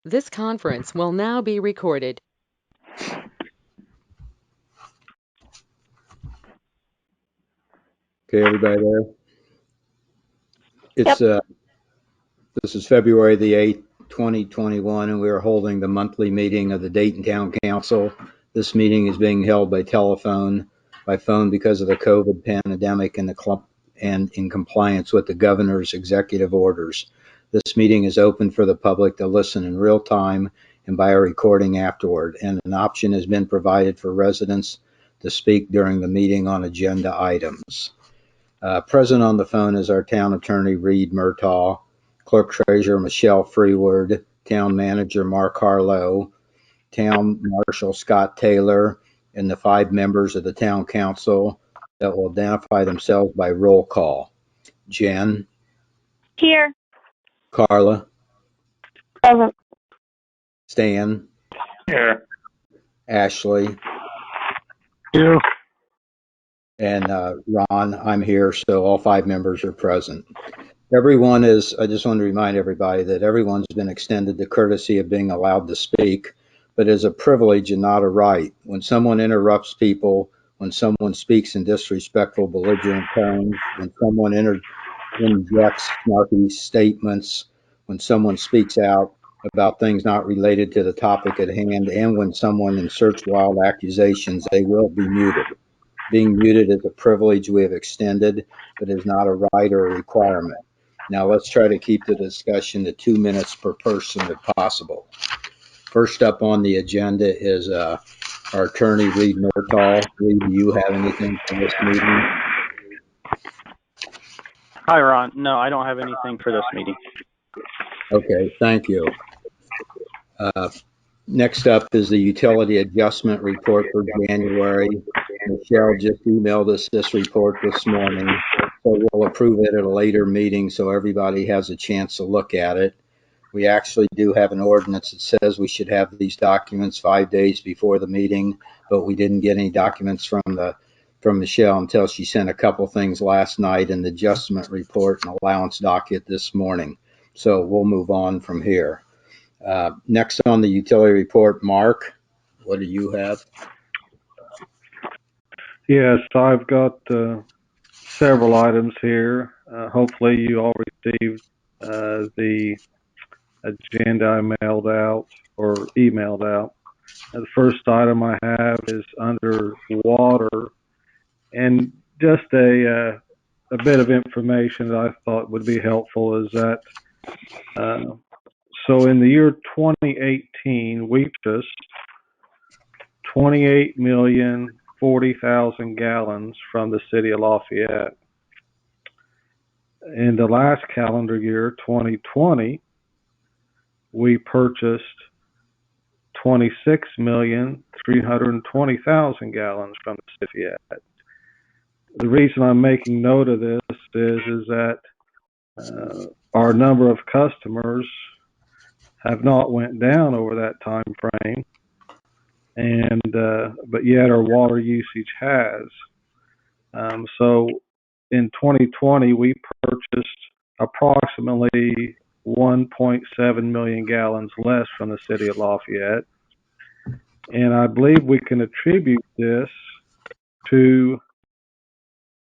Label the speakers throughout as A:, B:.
A: This conference will now be recorded.
B: Okay, everybody there?
C: Yep.
B: This is February the 8th, 2021, and we are holding the monthly meeting of the Dayton Town Council. This meeting is being held by phone because of the COVID pandemic and in compliance with the governor's executive orders. This meeting is open for the public to listen in real time and by a recording afterward, and an option has been provided for residents to speak during the meeting on agenda items. Present on the phone is our town attorney, Reed Murtaugh, clerk treasurer, Michelle Freeward, town manager, Mark Harlow, town marshal, Scott Taylor, and the 5 members of the town council that will identify themselves by roll call. Jen,
C: Here.
B: Carla,
C: Present.
B: Stan,
D: Here.
B: Ashley,
D: Here.
B: and Ron. I'm here, so all 5 members are present. I just want to remind everybody that everyone's been extended the courtesy of being allowed to speak, but is a privilege and not a right. When someone interrupts people, when someone speaks in disrespectful, belligerent tones, when someone injects snarky statements, when someone speaks out about things not related to the topic at hand, and when someone inserts wild accusations, they will be muted. Being muted is a privilege we have extended, but is not a right or a requirement. Now let's try to keep the discussion to 2 minutes per person if possible. First up on the agenda is our attorney, Reed Murtaugh. Reed, do you have anything for this meeting?
D: Hi, Ron. No, I don't have anything for this meeting.
B: Okay, thank you. Next up is the utility adjustment report for January. Michelle just emailed us this report this morning, so we'll approve it at a later meeting so everybody has a chance to look at it. We actually do have an ordinance that says we should have these documents 5 days before the meeting, but we didn't get any documents from Michelle until she sent a couple things last night in the adjustment report and allowance docket this morning. So we'll move on from here. Next on the utility report, Mark, what do you have?
E: Yes, I've got several items here. Hopefully you all received the agenda I mailed out or emailed out. The first item I have is under water, and just a bit of information that I thought would be helpful is that so in the year 2018, we purchased 28,040,000 gallons from the city of Lafayette. In the last calendar year, 2020, we purchased 26,320,000 gallons from the city of Lafayette. The reason I'm making note of this is that our number of customers have not went down over that time frame, and but yet our water usage has. So in 2020, we purchased approximately 1.7 million gallons less from the city of Lafayette, and I believe we can attribute this to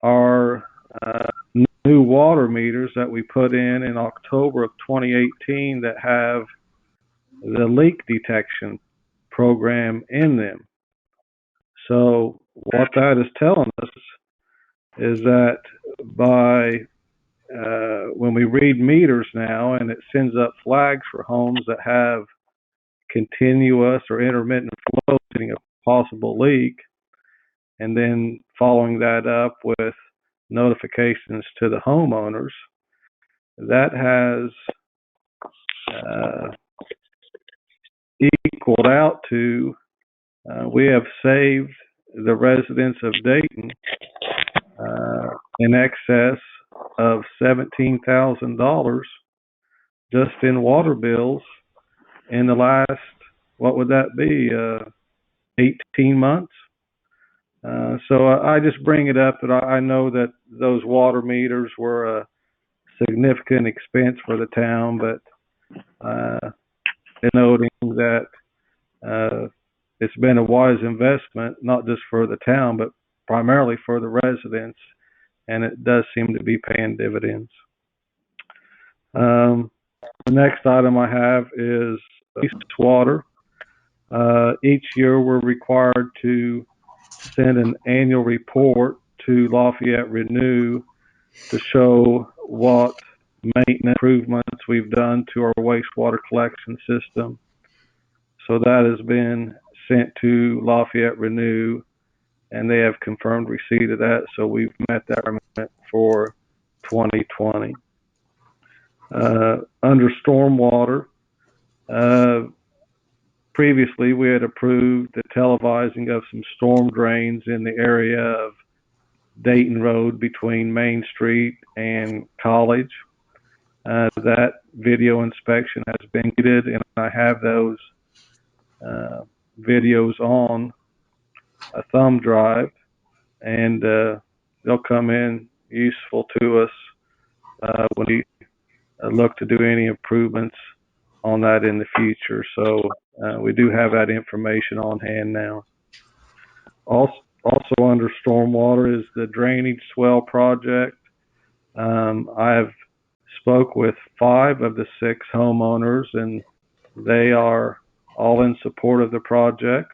E: our new water meters that we put in October of 2018 that have the leak detection program in them. So what that is telling us is that by when we read meters now and it sends up flags for homes that have continuous or intermittent flow, a possible leak, and then following that up with notifications to the homeowners, that has equaled out to we have saved the residents of Dayton in excess of $17,000 just in water bills in the last, what would that be, 18 months? So I just bring it up that I know that those water meters were a significant expense for the town, but noting that it's been a wise investment, not just for the town, but primarily for the residents, and it does seem to be paying dividends. The next item I have is wastewater. Each year we're required to send an annual report to Lafayette Renew to show what maintenance improvements we've done to our wastewater collection system. So that has been sent to Lafayette Renew, and they have confirmed receipt of that. So we've met that requirement for 2020. Under stormwater, previously we had approved the televising of some storm drains in the area of Dayton Road between Main Street and College. That video inspection has been completed, and I have those videos on a thumb drive, and they'll come in useful to us when we look to do any improvements on that in the future. So we do have that information on hand now. Also under stormwater is the drainage swell project. I have spoke with 5 of the 6 homeowners, and they are all in support of the project.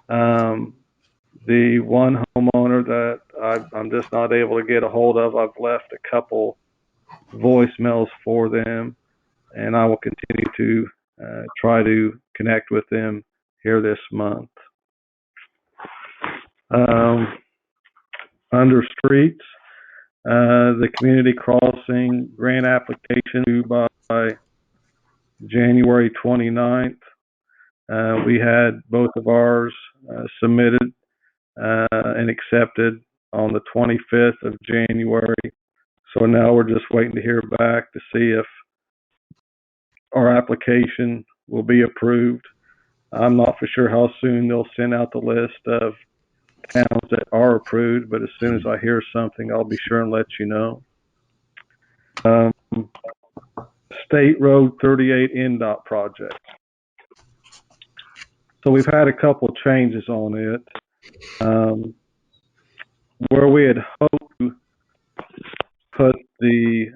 E: The one homeowner that I'm just not able to get a hold of, I've left a couple voicemails for them, and I will continue to try to connect with them here this month. Under streets, the community crossing grant application due by January 29th. We had both of ours submitted and accepted on the 25th of January. So now we're just waiting to hear back to see if our application will be approved. I'm not for sure how soon they'll send out the list of towns that are approved, but as soon as I hear something, I'll be sure and let you know. State Road 38 NDOT project. So we've had a couple of changes on it. Where we had hoped to put the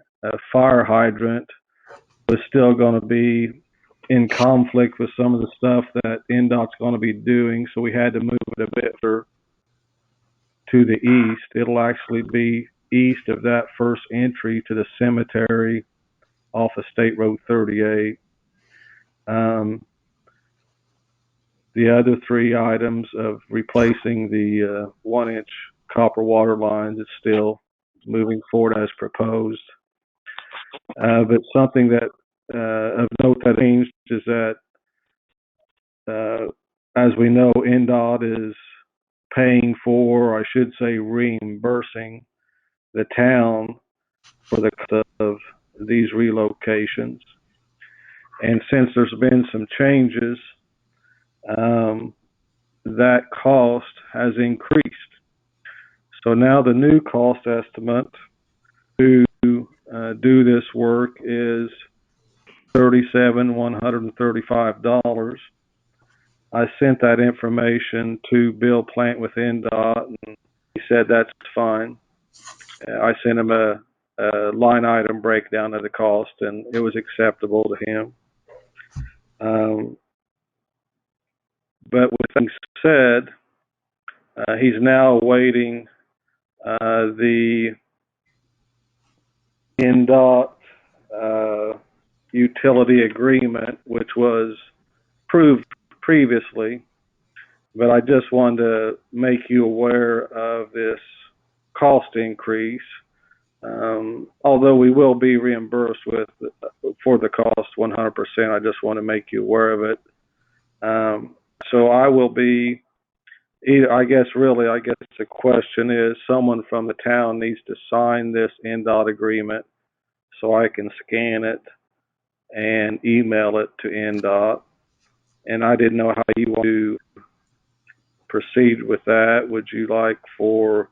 E: fire hydrant was still going to be in conflict with some of the stuff that NDOT's going to be doing, so we had to move it a bit to the east. It'll actually be east of that first entry to the cemetery off of State Road 38. The other 3 items of replacing the 1-inch copper water lines is still moving forward as proposed. But something that of note that changed is that, as we know, NDOT is paying for, or I should say reimbursing, the town for the cost of these relocations. And since there's been some changes, that cost has increased. So now the new cost estimate to do this work is $37,135. I sent that information to Bill Plant with NDOT, and he said that's fine. I sent him a line item breakdown of the cost, and it was acceptable to him. But with that said, he's now awaiting the NDOT utility agreement, which was approved previously. But I just wanted to make you aware of this cost increase. Although we will be reimbursed for the cost 100%, I just want to make you aware of it. So I will be, I guess the question is, someone from the town needs to sign this NDOT agreement so I can scan it and email it to NDOT. And I didn't know how you want to proceed with that. Would you like for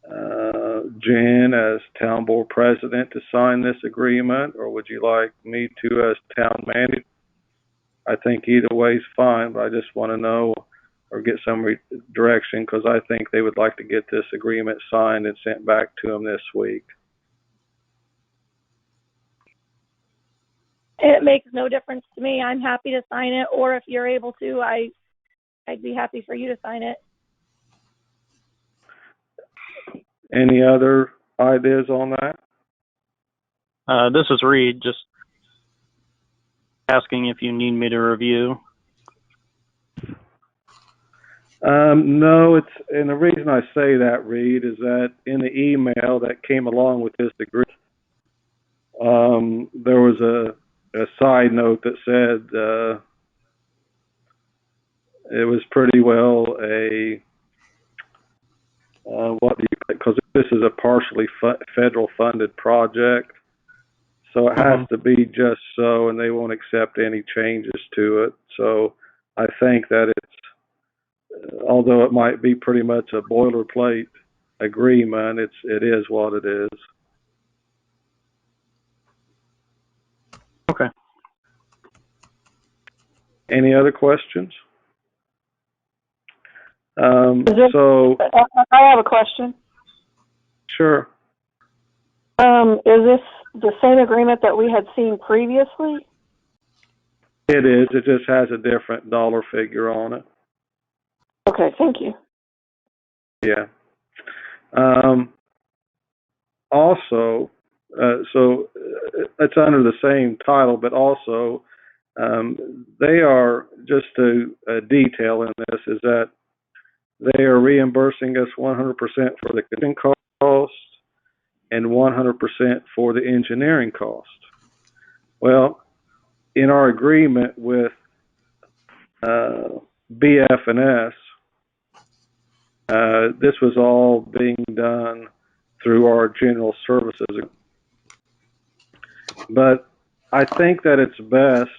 E: Jen as town board president to sign this agreement, or would you like me to as town manager? think either way is fine, but I just want to know or get some direction because I think they would like to get this agreement signed and sent back to them this week.
C: It makes no difference to me. I'm happy to sign it, or if you're able to, I'd be happy for you to sign it.
E: Any other ideas on that?
D: This is Reed, just asking if you need me to review.
E: No, and the reason I say that, Reed, is that in the email that came along with this agreement, there was a side note that said it was pretty well a because this is a partially federal funded project, so it has to be just so, and they won't accept any changes to it. So I think that although it might be pretty much a boilerplate agreement, it is what it is.
D: Okay.
E: Any other questions?
F: So I have a question.
E: Sure.
F: Is this the same agreement that we had seen previously?
E: It is. It just has a different dollar figure on it.
F: Okay, thank you.
E: Yeah. Also, so it's under the same title, but also they are, just to detail in this, is that they are reimbursing us 100% for the construction cost and 100% for the engineering cost. Well, in our agreement with BF&S, this was all being done through our general services. But I think that it's best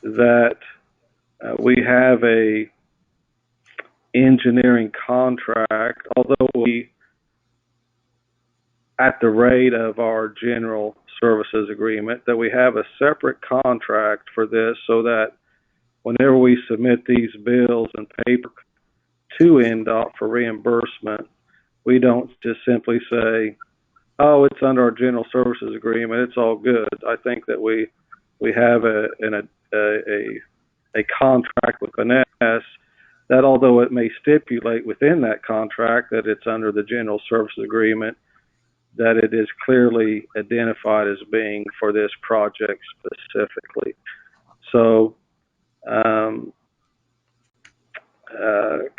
E: that we have a engineering contract, although we, at the rate of our general services agreement, that we have a separate contract for this so that whenever we submit these bills and paper to NDOT for reimbursement, we don't just simply say, oh, it's under our general services agreement, it's all good. I think that we have a contract with BNS that, although it may stipulate within that contract that it's under the general services agreement, that it is clearly identified as being for this project specifically. So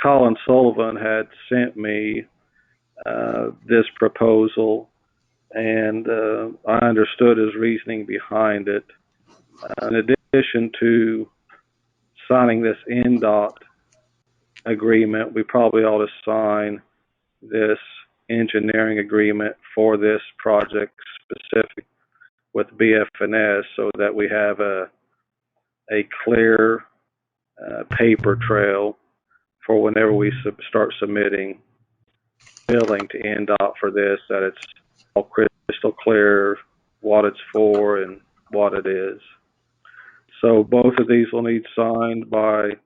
E: Colin Sullivan had sent me this proposal, and I understood his reasoning behind it. In addition to signing this NDOT agreement, we probably ought to sign this engineering agreement for this project specific with BF&S so that we have a clear paper trail for whenever we start submitting billing to NDOT for this, that it's all crystal clear what it's for and what it is. So both of these will need signed by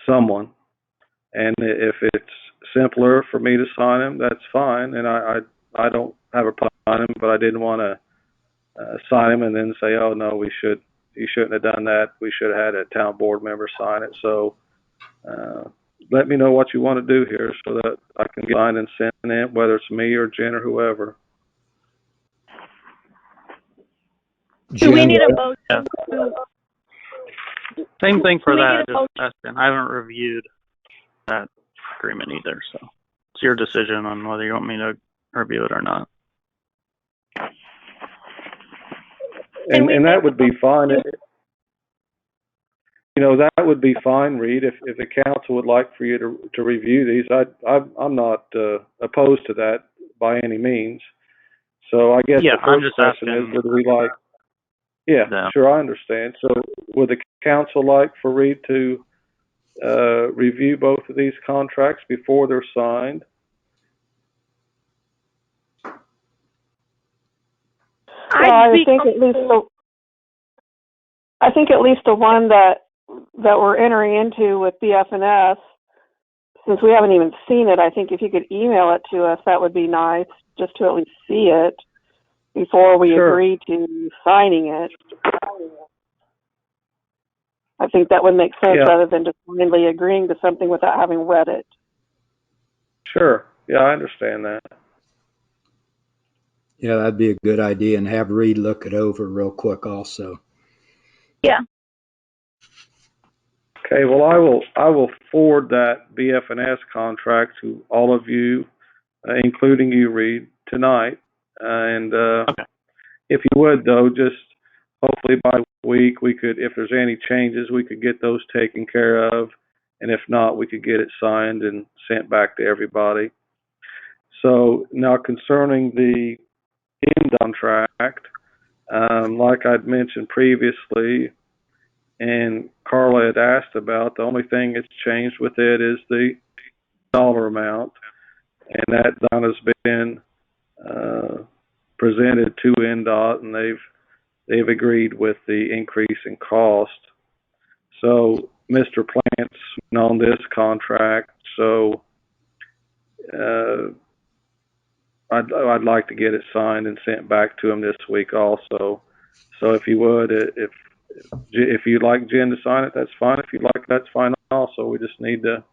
E: someone, and if it's simpler for me to sign them, that's fine, and I don't have a problem on them, but I didn't want to sign them and then say, oh no, you shouldn't have done that, we should have had a town board member sign it. So let me know what you want to do here so that I can get signed and send it, whether it's me or Jen or whoever.
C: Do we need a motion?
D: Yeah. Same thing for
C: Do we
D: that.
C: need a motion?
D: Just asking. I haven't reviewed that agreement either, so it's your decision on whether you want me to review it or not.
E: And that would be fine. You know, that would be fine, Reed, if the council would like for you to review these. I'm not opposed to that by any means. So I guess
D: Yeah,
E: the
D: I'm
E: first
D: just
E: question
D: asking.
E: is, would we like? Yeah,
D: Yeah.
E: sure, I understand. So would the council like for Reed to review both of these contracts before they're signed?
F: I think at least I think at least the one that we're entering into with BF&S, since we haven't even seen it, I think if you could email it to us, that would be nice, just to at least see it before we
E: Sure.
F: agree to signing it. I think that would make sense
E: Yeah.
F: rather than just blindly agreeing to something without having read it.
E: Sure. Yeah, I understand that.
B: Yeah, that'd be a good idea, and have Reed look it over real quick also.
C: Yeah.
E: Okay, well, I will forward that BF&S contract to all of you, including you, Reed, tonight. And
D: Okay.
E: if you would, though, just hopefully by week we could, if there's any changes, we could get those taken care of, and if not, we could get it signed and sent back to everybody. So now concerning the end contract, like I'd mentioned previously, and Carla had asked about, the only thing that's changed with it is the dollar amount, and that has been presented to NDOT, and they've agreed with the increase in cost. So Mr. Plant's on this contract, so I'd like to get it signed and sent back to him this week also. So if you would, if you'd like Jen to sign it, that's fine. If you'd like, that's fine also. We just need to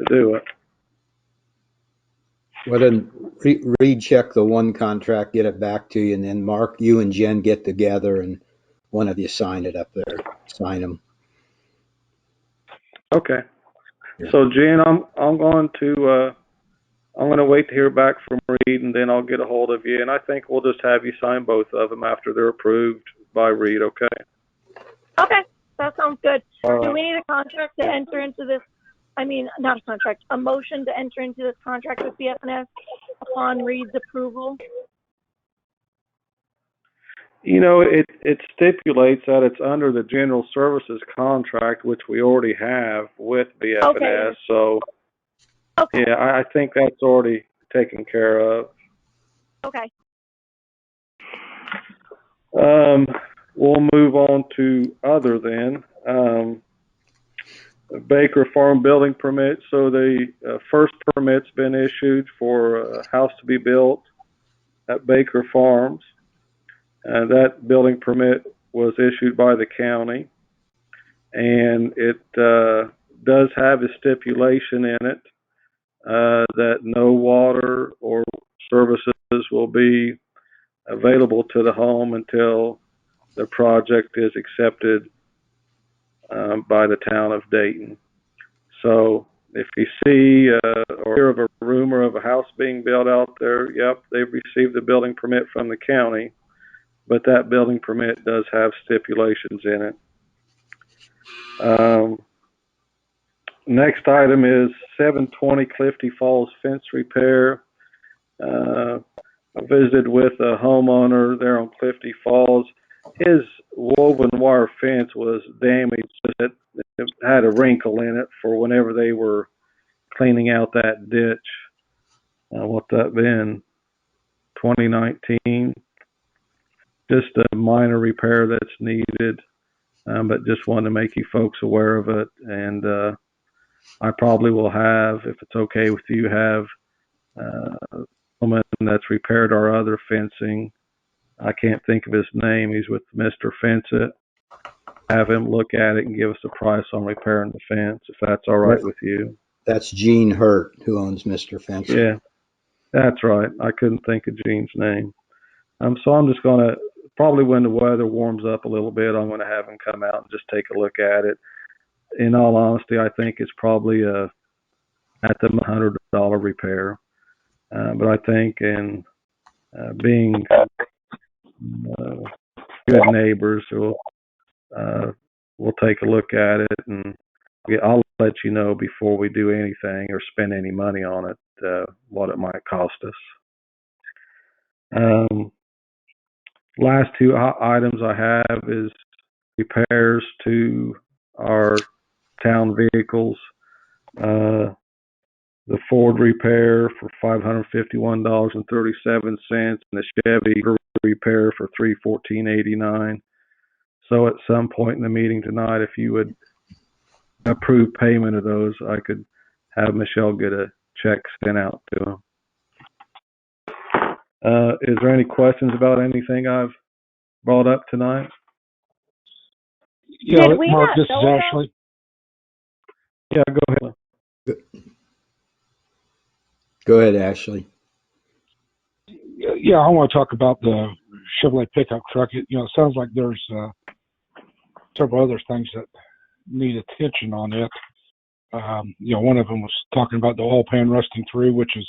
E: do it.
B: Well, then Reed check the one contract, get it back to you, and then Mark, you and Jen get together and one of you sign it up there. Sign them.
E: Okay.
B: Yeah.
E: So Jen, I'm going to wait to hear back from Reed, and then I'll get a hold of you. And I think we'll just have you sign both of them after they're approved by Reed. Okay.
C: Okay, that sounds good.
E: All
C: Do
E: right.
C: we need a contract to enter into this? I mean, not a contract, a motion to enter into this contract with BF&S upon Reed's approval?
E: You know, it stipulates that it's under the general services contract, which we already have with BF&S.
C: Okay.
E: So,
C: Okay.
E: yeah, I think that's already taken care of.
C: Okay.
E: We'll move on to other then. Baker Farm building permit. So the first permit's been issued for a house to be built at Baker Farms. That building permit was issued by the county, and it does have a stipulation in it that no water or services will be available to the home until the project is accepted by the town of Dayton. So if you see or hear of a rumor of a house being built out there, yep, they've received a building permit from the county, but that building permit does have stipulations in it. Next item is 720 Clifty Falls fence repair. I visited with a homeowner there on Clifty Falls. His woven wire fence was damaged. It had a wrinkle in it for whenever they were cleaning out that ditch. What that been? 2019. Just a minor repair that's needed, but just wanted to make you folks aware of it. And I probably will have, if it's okay with you, have a woman that's repaired our other fencing. I can't think of his name. He's with Mr. Fence It. Have him look at it and give us a price on repairing the fence, if that's all right with you.
B: That's Gene Hurt, who owns Mr. Fence.
E: Yeah, that's right. I couldn't think of Gene's name. So I'm just going to, probably when the weather warms up a little bit, I'm going to have him come out and just take a look at it. In all honesty, I think it's probably at the $100 repair. But I think in being good neighbors, we'll take a look at it, and I'll let you know before we do anything or spend any money on it, what it might cost us. Last two items I have is repairs to our town vehicles. The Ford repair for $551.37, and the Chevy repair for $314.89. So at some point in the meeting tonight, if you would approve payment of those, I could have Michelle get a check sent out to them. Is there any questions about anything I've brought up tonight?
G: Yeah,
C: Did we
G: Mark,
C: not
G: this is
C: know about-
G: Ashley.
E: Yeah, go ahead.
B: Go ahead, Ashley.
G: Yeah, I want to talk about the Chevrolet pickup truck. It sounds like there's several other things that need attention on it. One of them was talking about the oil pan rusting through, which is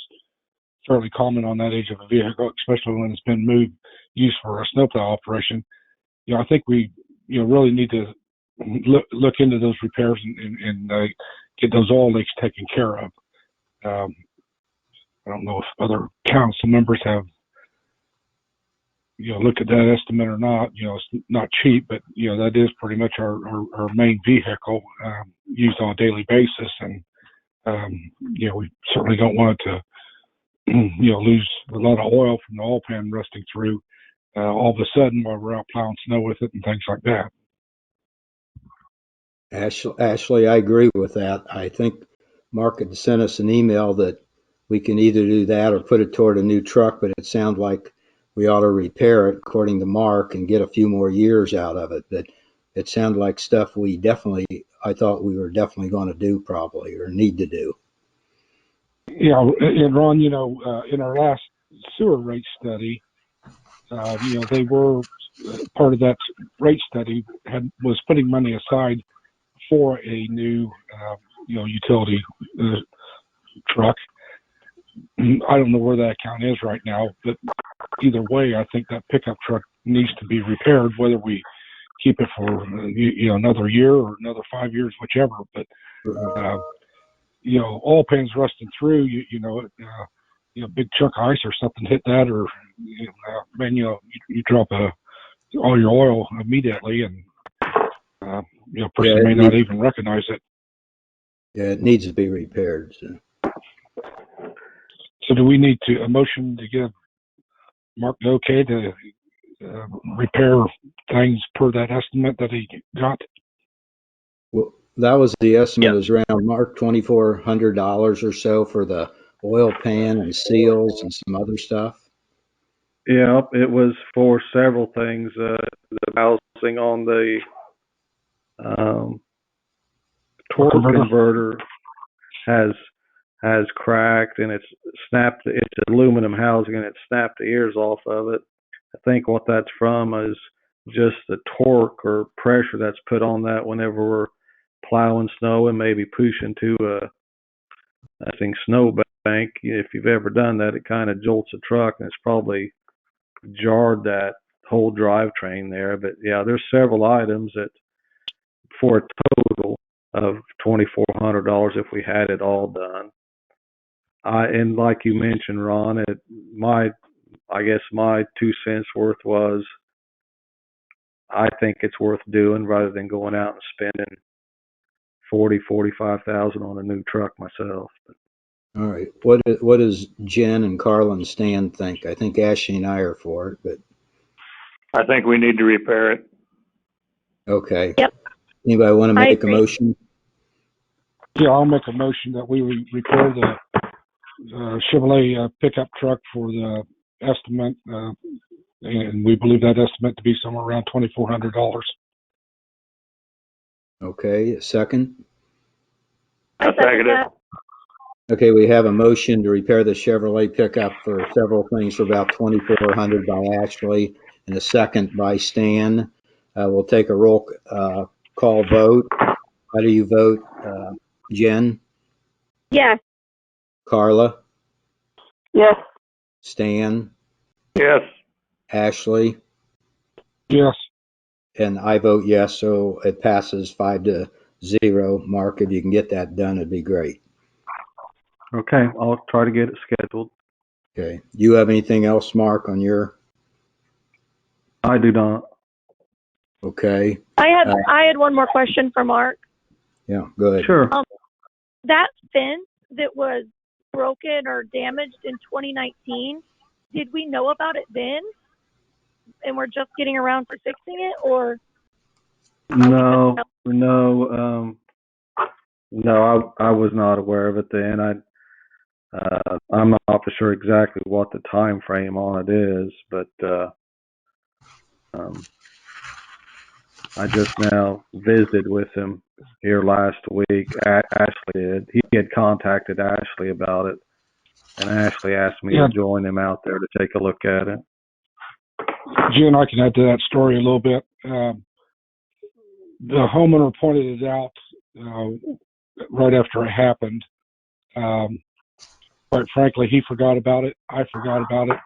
G: fairly common on that age of a vehicle, especially when it's been used for a snowplow operation. I think we really need to look into those repairs and get those oil leaks taken care of. I don't know if other council members have looked at that estimate or not. It's not cheap, but that is pretty much our main vehicle used on a daily basis, and we certainly don't want it to lose a lot of oil from the oil pan rusting through all of a sudden while we're out plowing snow with it and things like that.
B: Ashley, I agree with that. I think Mark had sent us an email that we can either do that or put it toward a new truck, but it sounds like we ought to repair it according to Mark and get a few more years out of it. But it sounded like stuff I thought we were definitely going to do probably or need to do.
G: Yeah, and Ron, in our last sewer rate study, they were part of that rate study was putting money aside for a new, utility truck. I don't know where that account is right now, but either way, I think that pickup truck needs to be repaired, whether we keep it for another year or another 5 years, whichever. But oil pans rusting through, big chunk of ice or something hit that, or man, you drop all your oil immediately, and person may not even recognize it.
B: Yeah, it needs to be repaired.
G: So do we need a motion to give Mark the okay to repair things per that estimate that he got?
B: Well, that was the estimate is around Mark $2,400 or so for the oil pan and seals and some other stuff.
E: Yeah, it was for several things. The housing on the torque converter has cracked, and it's snapped. It's aluminum housing, and it snapped the ears off of it. I think what that's from is just the torque or pressure that's put on that whenever we're plowing snow and maybe pushing to a snow bank. If you've ever done that, it kind of jolts a truck, and it's probably jarred that whole drivetrain there. But yeah, there's several items that for a total of $2,400 if we had it all done. And like you mentioned, Ron, I guess my 2 cents worth was I think it's worth doing rather than going out and spending $45,000 on a new truck myself.
B: All right. What does Jen and Carla and Stan think? I think Ashley and I are for it, but
H: I think we need to repair it.
B: okay.
C: Yep.
B: Anybody want to make a
C: agree.
B: motion?
G: Yeah, I'll make a motion that we repair the Chevrolet pickup truck for the estimate, and we believe that estimate to be somewhere around $2,400.
B: Okay. Second?
H: I second it.
B: Okay, we have a motion to repair the Chevrolet pickup for several things for about $2,400 by Ashley and a second by Stan. We'll take a roll call vote. How do you vote, Jen?
C: Yes.
B: Carla?
F: Yes.
B: Stan?
H: Yes.
B: Ashley?
G: Yes.
B: And I vote yes, so it passes 5-0. Mark, if you can get that done, it'd be great.
E: Okay, I'll try to get it scheduled.
B: Okay. You have anything else, Mark, on your?
E: I do not.
B: Okay.
C: I had one more question for Mark.
B: Yeah, go ahead.
E: Sure.
C: That fence that was broken or damaged in 2019, did we know about it then? And we're just getting around to fixing it, or?
E: No, no, no, I was not aware of it then. I'm not for sure exactly what the time frame on it is, but um, I just now visited with him here last week. He had contacted Ashley about it, and Ashley asked me
G: Yeah,
E: to join him out there to take a look at it.
G: Jen, I can add to that story a little bit. The homeowner pointed it out right after it happened. Um, quite frankly, he forgot about it. I forgot about it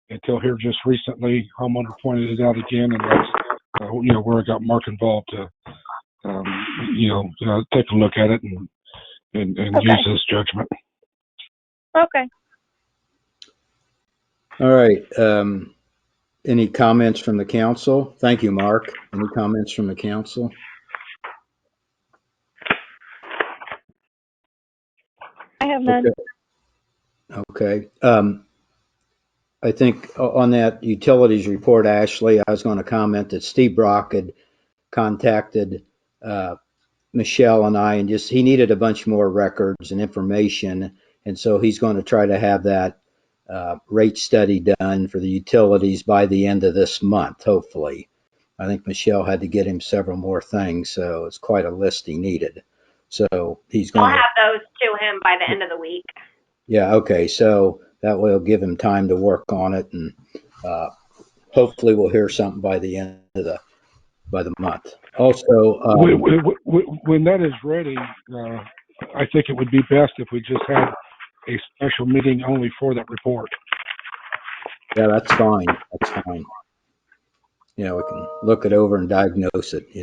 G: until here just recently. Homeowner pointed it out again, and that's where I got Mark involved to take a look at it and
C: Okay.
G: use his judgment.
C: Okay.
B: All right. Any comments from the council? Thank you, Mark. Any comments from the council?
C: I have none.
B: Okay. I think on that utilities report, Ashley, I was going to comment that Steve Brock had contacted Michelle and I, and just he needed a bunch more records and information, and so he's going to try to have that rate study done for the utilities by the end of this month, hopefully. I think Michelle had to get him several more things, so it's quite a list he needed. So he's
I: I'll
B: going to.
I: have those to him by the end of the week.
B: Yeah, okay. So that will give him time to work on it, and hopefully we'll hear something by the end of the month. Also,
G: When that is ready, I think it would be best if we just had a special meeting only for that report.
B: yeah, that's fine. That's fine. We can look it over and diagnose it.
G: I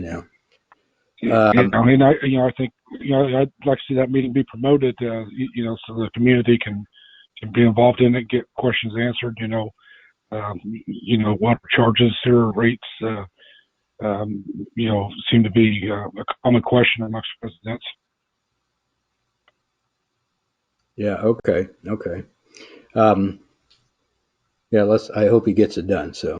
G: think I'd like to see that meeting be promoted. So the community can be involved in it, get questions answered. Water charges, sewer rates. Seem to be a common question amongst residents.
B: Yeah. Okay. Okay. Yeah. I hope he gets it done. So,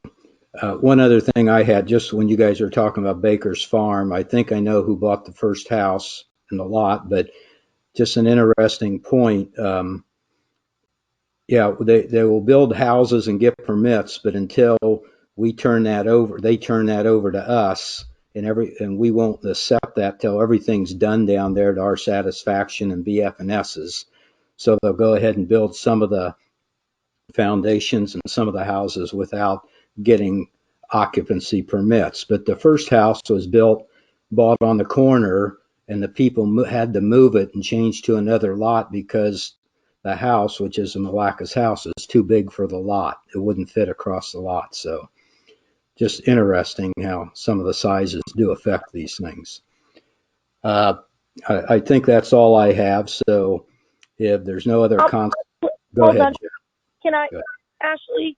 B: one other thing I had just when you guys were talking about Baker's Farm, I think I know who bought the first house in the lot, but just an interesting point. Yeah, they will build houses and get permits, but until we turn that over, they turn that over to us, and we won't accept that till everything's done down there to our satisfaction and BF&S's. So they'll go ahead and build some of the foundations and some of the houses without getting occupancy permits. But the first house was bought on the corner, and the people had to move it and change to another lot because the house, which is a Malacca's house, is too big for the lot. It wouldn't fit across the lot. So just interesting how some of the sizes do affect these things. I think that's all I have. So if there's no other comments, go
C: Hold
B: ahead,
C: on.
B: Jeff.
C: Can I,
B: Go ahead.
C: Ashley?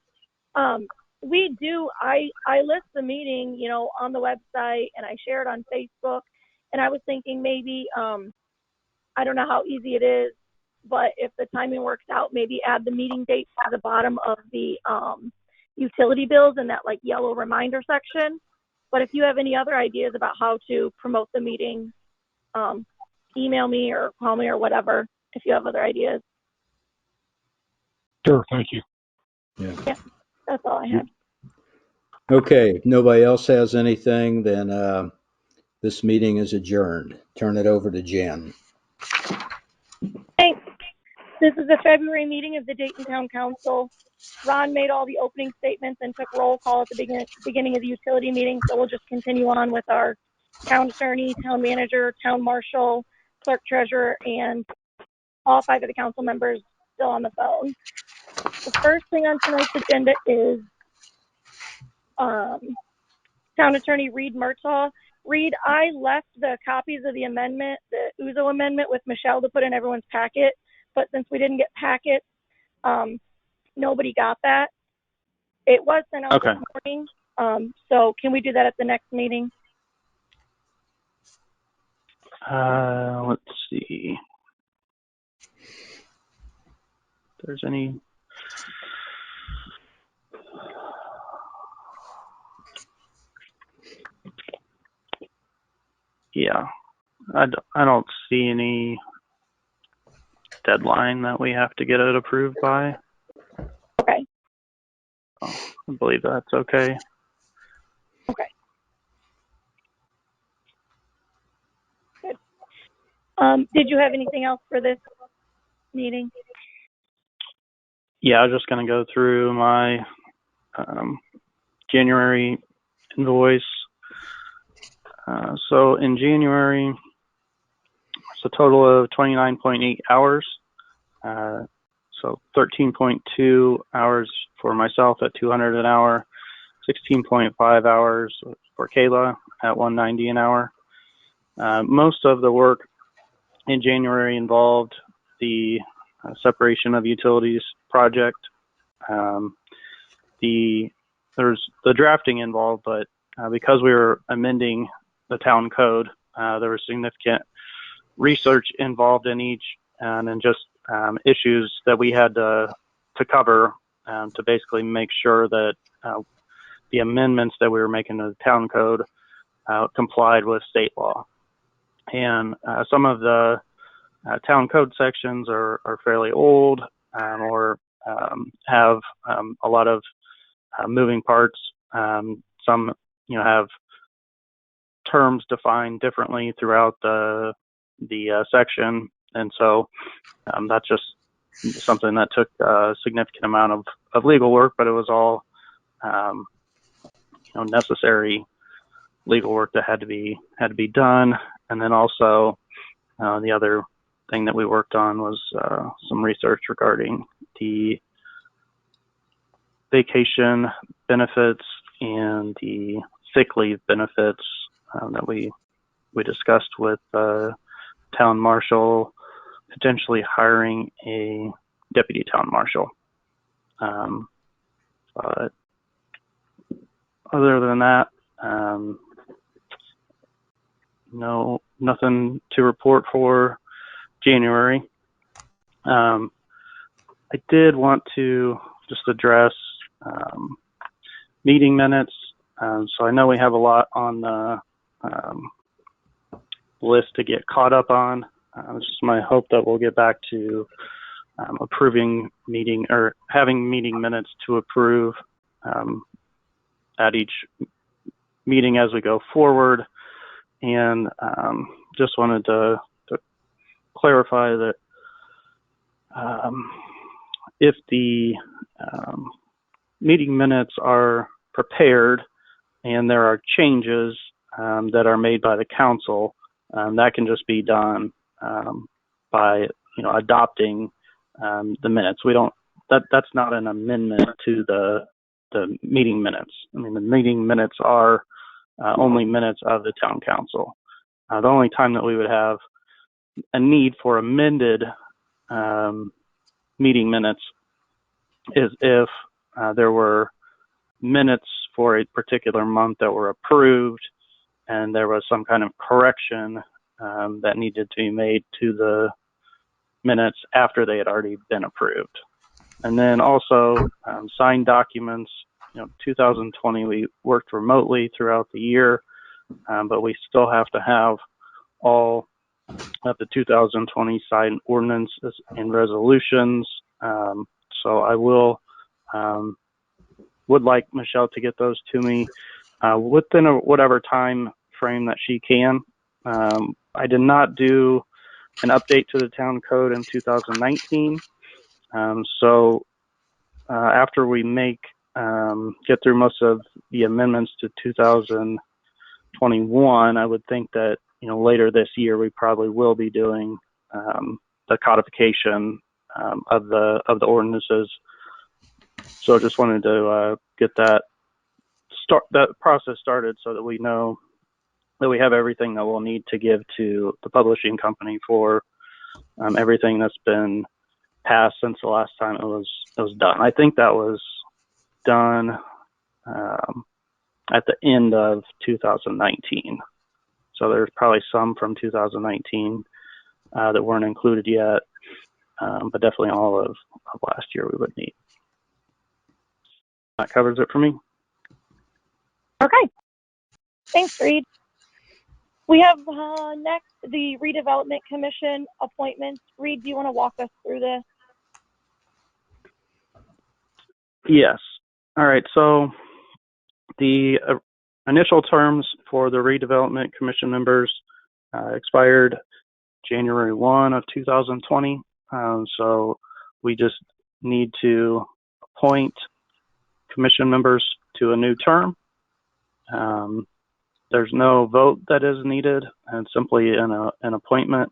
C: We do. I list the meeting, on the website, and I share it on Facebook. And I was thinking maybe, I don't know how easy it is, but if the timing works out, maybe add the meeting date to the bottom of the utility bills in that like yellow reminder section. But if you have any other ideas about how to promote the meeting, email me or call me or whatever. If you have other ideas.
G: Sure, thank you.
C: Yeah, that's all I had.
B: Okay, if nobody else has anything, then this meeting is adjourned. Turn it over to Jen.
C: Thanks. This is the February meeting of the Dayton Town Council. Ron made all the opening statements and took roll call at the beginning of the utility meeting, so we'll just continue on with our town attorney, town manager, town marshal, clerk treasurer, and all 5 of the council members still on the phone. The first thing on tonight's agenda is town attorney Reed Murtaugh. Reed, I left the copies of the amendment, the Uzo amendment, with Michelle to put in everyone's packet, but since we didn't get packets, nobody got that. It was sent out this morning, so can we do that at the next meeting?
D: Let's see. If there's any. yeah, I don't see any deadline that we have to get it approved by.
C: Okay.
D: So I believe that's okay.
C: Okay. Good. Did you have anything else for this meeting?
D: Yeah, I was just going to go through my January invoice. So in January, it's a total of 29.8 hours. So 13.2 hours for myself at 200 an hour, 16.5 hours for Kayla at 190 an hour. Most of the work in January involved the separation of utilities project. There's the drafting involved, but because we were amending the town code, there was significant research involved in each, and then just issues that we had to cover to basically make sure that the amendments that we were making to the town code complied with state law. And some of the town code sections are fairly old or have a lot of moving parts. Some have terms defined differently throughout the section, and so that's just something that took a significant amount of legal work, but it was all necessary legal work that had to be done. And then also the other thing that we worked on was some research regarding the vacation benefits and the sick leave benefits that we discussed with town marshal, potentially hiring a deputy town marshal. But other than that, nothing to report for January. I did want to just address meeting minutes. So I know we have a lot on the list to get caught up on. It's just my hope that we'll get back to approving meeting or having meeting minutes to approve at each meeting as we go forward. And just wanted to clarify that if the meeting minutes are prepared and there are changes that are made by the council, that can just be done by adopting the minutes. We don't. That's not an amendment to the meeting minutes. I mean, the meeting minutes are only minutes of the town council. The only time that we would have a need for amended meeting minutes is if there were minutes for a particular month that were approved and there was some kind of correction that needed to be made to the minutes after they had already been approved. And then also signed documents. 2020 we worked remotely throughout the year, but we still have to have all of the 2020 signed ordinances and resolutions. So I would like Michelle to get those to me within whatever time frame that she can. I did not do an update to the town code in 2019. So after we get through most of the amendments to 2021, I would think that later this year we probably will be doing the codification of the ordinances. So I just wanted to get that process started so that we know that we have everything that we'll need to give to the publishing company for everything that's been passed since the last time it was done. I think that was done at the end of 2019. So there's probably some from 2019 that weren't included yet, but definitely all of last year we would need. That covers it for me.
C: Okay. Thanks, Reed. We have next the Redevelopment Commission appointments. Reed, do you want to walk us through this?
D: Yes. All right. So the initial terms for the Redevelopment Commission members expired January 1 of 2020. So we just need to appoint commission members to a new term. There's no vote that is needed, and simply an appointment.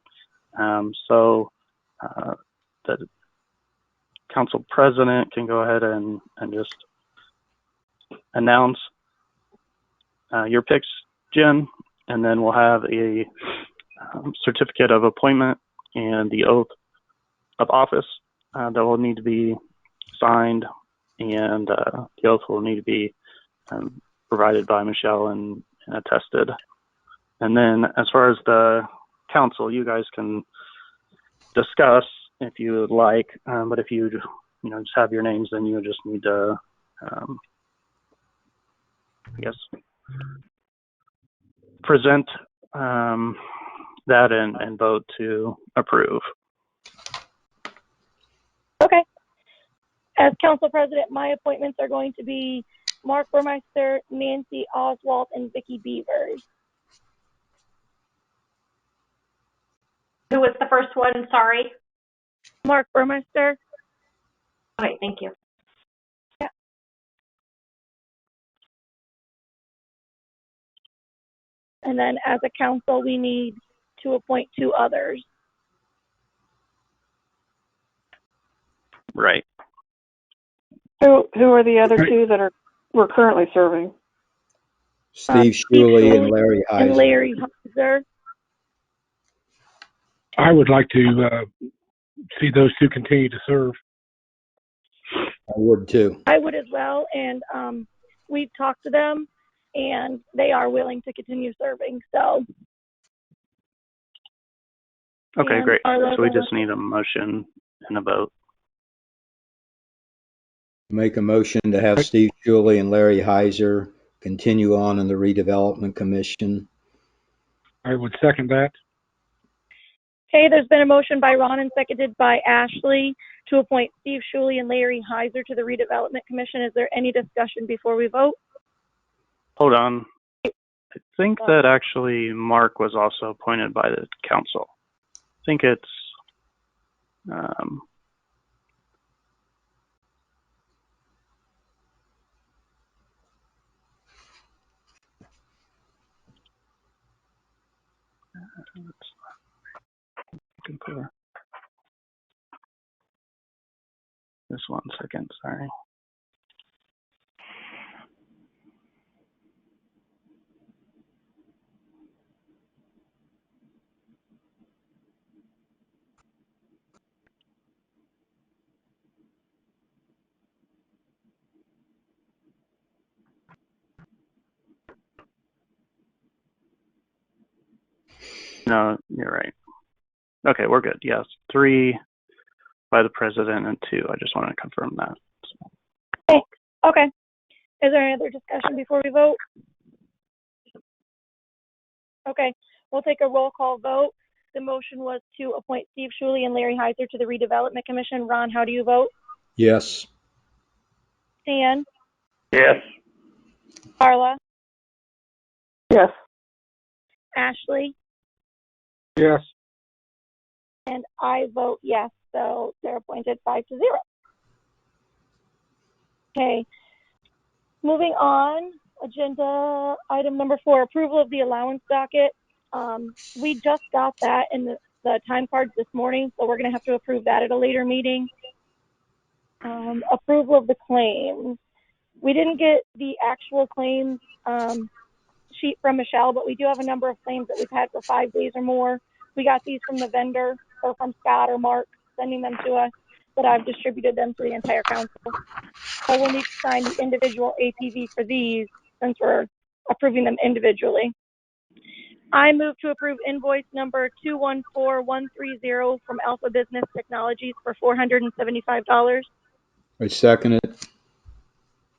D: So the council president can go ahead and just announce your picks, Jen, and then we'll have a certificate of appointment and the oath of office that will need to be signed, and the oath will need to be provided by Michelle and attested. And then as far as the council, you guys can discuss if you would like, but if you just have your names, then you just need to I guess present that and vote to approve.
C: Okay. As council president, my appointments are going to be Mark Burmeister, Nancy Oswald, and Vicki Beavers.
I: Who was the first one? Sorry.
C: Mark Burmeister.
I: Okay, thank you.
C: Yeah. And then as a council, we need to appoint 2 others.
D: Right.
F: Who are the other 2 that we're currently serving?
B: Steve Shuley and Larry Heiser.
C: And Larry Heiser.
G: I would like to see those 2 continue to serve.
B: I would too.
C: I would as well, and we've talked to them, and they are willing to continue serving. So.
D: Okay,
C: and
D: great. So we just need a motion and a vote.
B: Make a motion to have Steve Shuley and Larry Heiser continue on in the Redevelopment Commission.
G: I would second that.
C: Okay, there's been a motion by Ron and seconded by Ashley to appoint Steve Shuley and Larry Heiser to the Redevelopment Commission. Is there any discussion before we vote?
D: Hold on. I think that actually Mark was also appointed by the council. I think it's this 1 second, sorry. No, you're right. Okay, we're good. Yes, 3 by the president and 2. I just want to confirm that. So.
C: Okay. Is there any other discussion before we vote? Okay, we'll take a roll call vote. The motion was to appoint Steve Shuley and Larry Heiser to the Redevelopment Commission. Ron, how do you vote?
B: Yes.
C: Stan?
H: Yes.
C: Carla?
F: Yes.
C: Ashley?
G: Yes.
C: And I vote yes, so they're appointed 5-0. Okay, moving on, agenda item number 4, approval of the allowance docket. We just got that in the time cards this morning, so we're going to have to approve that at a later meeting. Approval of the claims. We didn't get the actual claims sheet from Michelle, but we do have a number of claims that we've had for 5 days or more. We got these from the vendor or from Scott or Mark sending them to us, but I've distributed them to the entire council. So we'll need to sign the individual APV for these since we're approving them individually. I move to approve invoice number 214130 from Alpha Business Technologies for $475.
B: I second it.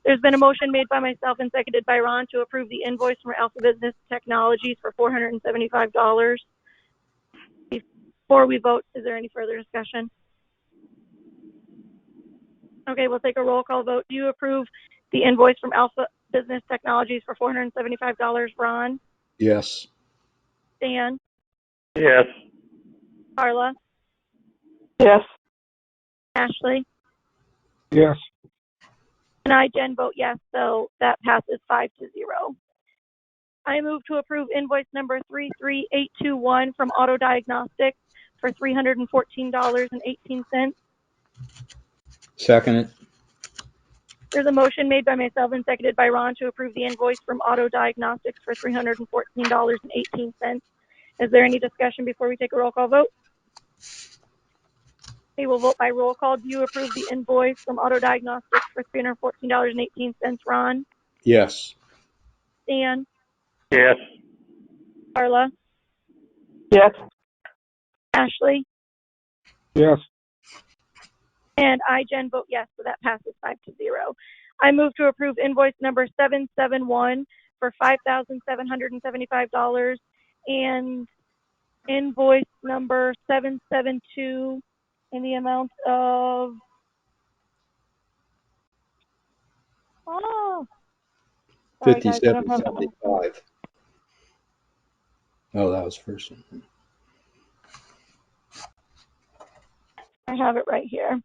C: There's been a motion made by myself and seconded by Ron to approve the invoice from Alpha Business Technologies for $475. Before we vote, is there any further discussion? Okay, we'll take a roll call vote. Do you approve the invoice from Alpha Business Technologies for $475, Ron?
B: Yes.
C: Dan?
H: Yes.
C: Carla?
F: Yes.
C: Ashley?
G: Yes.
C: And I, Jen, vote yes, so that passes 5-0. I move to approve invoice number 33821 from Auto Diagnostics for $314.18.
B: Second it.
C: There's a motion made by myself and seconded by Ron to approve the invoice from Auto Diagnostics for $314.18. Is there any discussion before we take a roll call vote? Okay, we'll vote by roll call. Do you approve the invoice from Auto Diagnostics for $314.18, Ron?
B: Yes.
C: Dan?
H: Yes.
C: Carla?
F: Yes.
C: Ashley?
G: Yes.
C: And I, Jen, vote yes, so that passes 5-0. I move to approve invoice number 771 for $5,775 and invoice number 772 in the amount of sorry, guys, I don't have
B: 5775. Oh, that was first one.
C: I have it right here.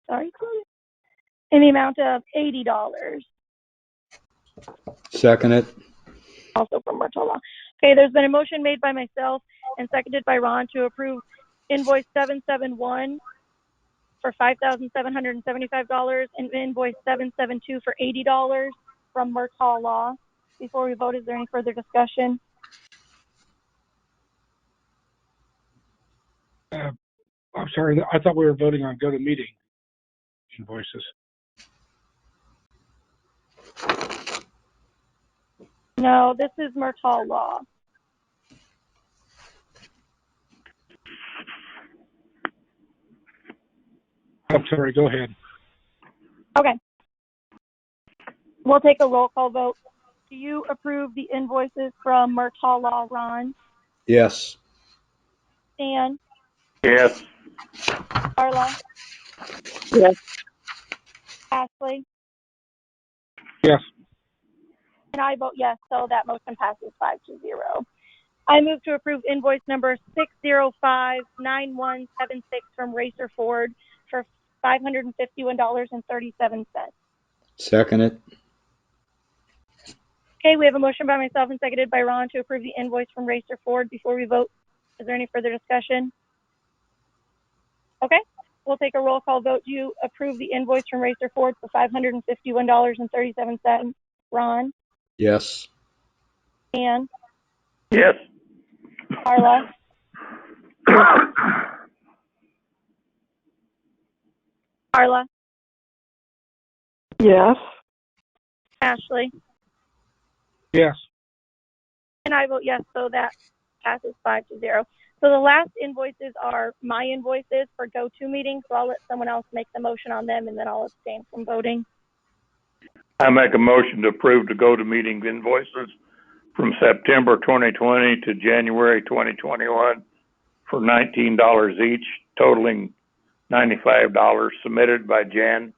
C: Sorry, in the amount of $80.
B: Second it.
C: Also from Martola. Okay, there's been a motion made by myself and seconded by Ron to approve invoice 771 for $5,775 and invoice 772 for $80 from Murtaugh Law. Before we vote, is there any further discussion?
G: I'm sorry. I thought we were voting on GoToMeeting invoices.
C: No, this is Murtaugh Law.
G: I'm sorry. Go ahead.
C: Okay. We'll take a roll call vote. Do you approve the invoices from Murtaugh Law, Ron?
B: Yes.
C: Dan?
H: Yes.
C: Carla?
F: Yes.
C: Ashley?
G: Yes.
C: And I vote yes, so that motion passes 5-0. I move to approve invoice number 6059176 from Racer Ford for $551.37.
B: Second it.
C: Okay, we have a motion by myself and seconded by Ron to approve the invoice from Racer Ford. Before we vote, is there any further discussion? Okay, we'll take a roll call vote. Do you approve the invoice from Racer Ford for $551.37? Ron?
B: Yes.
C: Dan?
H: Yes.
C: Carla? Carla?
F: Yes.
C: Ashley?
G: Yes.
C: And I vote yes, so that passes 5-0. So the last invoices are my invoices for GoToMeeting, so I'll let someone else make the motion on them, and then I'll abstain from voting.
H: I make a motion to approve the GoToMeeting invoices from September 2020 to January 2021 for $19 each, totaling $95, submitted by Jan.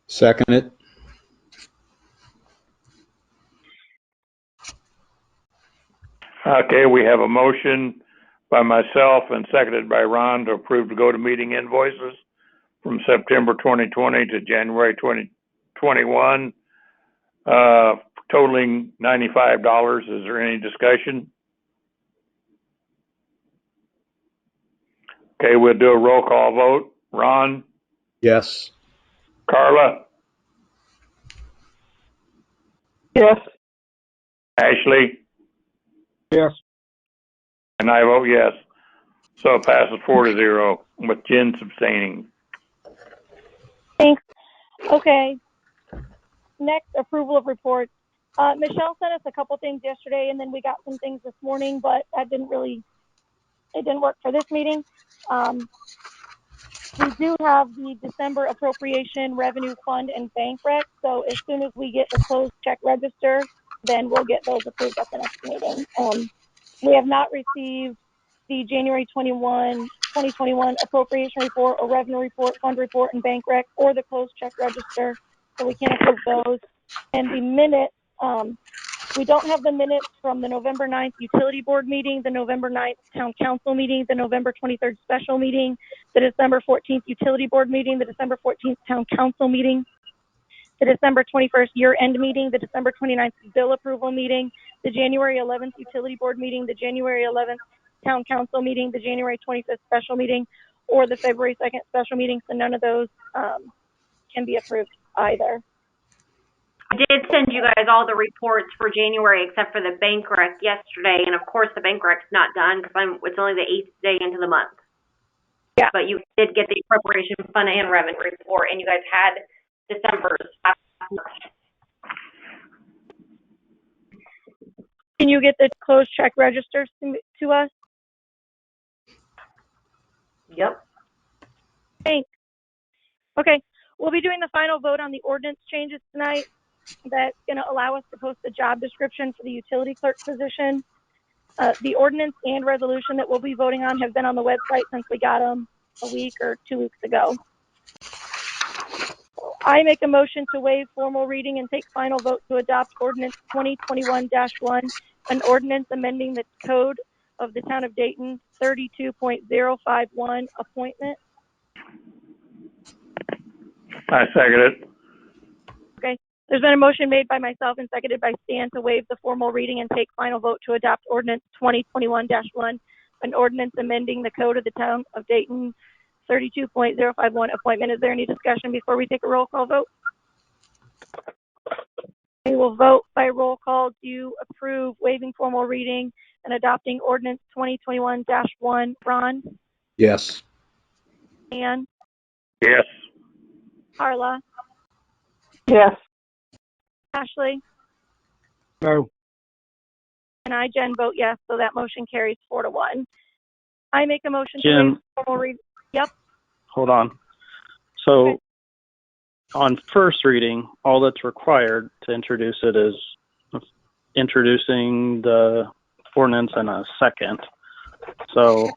B: Second it.
H: Okay, we have a motion by myself and seconded by Ron to approve the GoToMeeting invoices from September 2020 to January 2021, totaling $95. Is there any discussion? Okay, we'll do a roll call vote. Ron?
B: Yes.
H: Carla?
F: Yes.
H: Ashley?
G: Yes.
H: And I vote yes. So it passes 4-0 with Jen abstaining.
C: Thanks. Okay. Next, approval of reports. Michelle sent us a couple things yesterday, and then we got some things this morning, but that didn't really it didn't work for this meeting. We do have the December appropriation revenue fund and bank rec. So as soon as we get the closed check register, then we'll get those approved at the next meeting. We have not received the January 2021 appropriation report or revenue report, fund report, and bank rec, or the closed check register. So we can't approve those. And the minutes, we don't have the minutes from the November 9th utility board meeting, the November 9th town council meeting, the November 23rd special meeting, the December 14th utility board meeting, the December 14th town council meeting, the December 21st year-end meeting, the December 29th bill approval meeting, the January 11th utility board meeting, the January 11th town council meeting, the January 25th special meeting, or the February 2nd special meeting. So none of those can be approved either.
I: I did send you guys all the reports for January except for the bank rec yesterday, and of course the bank rec's not done because it's only the 8th day into the month.
C: Yeah.
I: But you did get the appropriation fund and revenue report, and you guys had December's last month.
C: Can you get the closed check registers to us?
I: Yep.
C: Thanks. Okay, we'll be doing the final vote on the ordinance changes tonight. That's going to allow us to post the job description for the utility clerk position. The ordinance and resolution that we'll be voting on have been on the website since we got them a week or 2 weeks ago. I make a motion to waive formal reading and take final vote to adopt ordinance 2021-1, an ordinance amending the code of the town of Dayton 32.051 appointment.
H: I second it.
C: Okay. There's been a motion made by myself and seconded by Stan to waive the formal reading and take final vote to adopt ordinance 2021-1, an ordinance amending the code of the town of Dayton 32.051 appointment. Is there any discussion before we take a roll call vote? We will vote by roll call. Do you approve waiving formal reading and adopting ordinance 2021-1? Ron?
B: Yes.
C: Ann?
H: Yes.
C: Carla?
F: Yes.
C: Ashley?
G: No.
C: And I, Jen, vote yes, so that motion carries 4-1. I make a motion to
D: Jen.
C: waive formal reading. Yep.
D: Hold on. So
C: Okay.
D: on first reading, all that's required to introduce it is introducing the ordinance in a second. So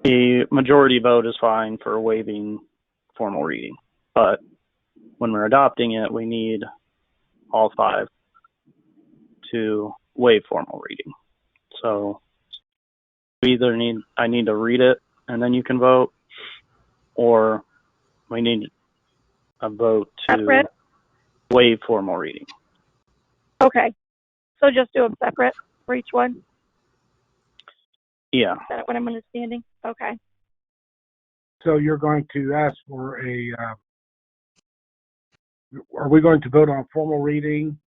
D: the majority vote is fine for waiving formal reading. But when we're adopting it, we need all 5 to waive formal reading. So I need to read it and then you can vote, or we need a vote to
C: Separate?
D: waive formal reading.
C: Okay. So just do them separate for each one?
D: Yeah.
C: Is that what I'm understanding? Okay.
G: So you're going to ask for are we going to vote on formal reading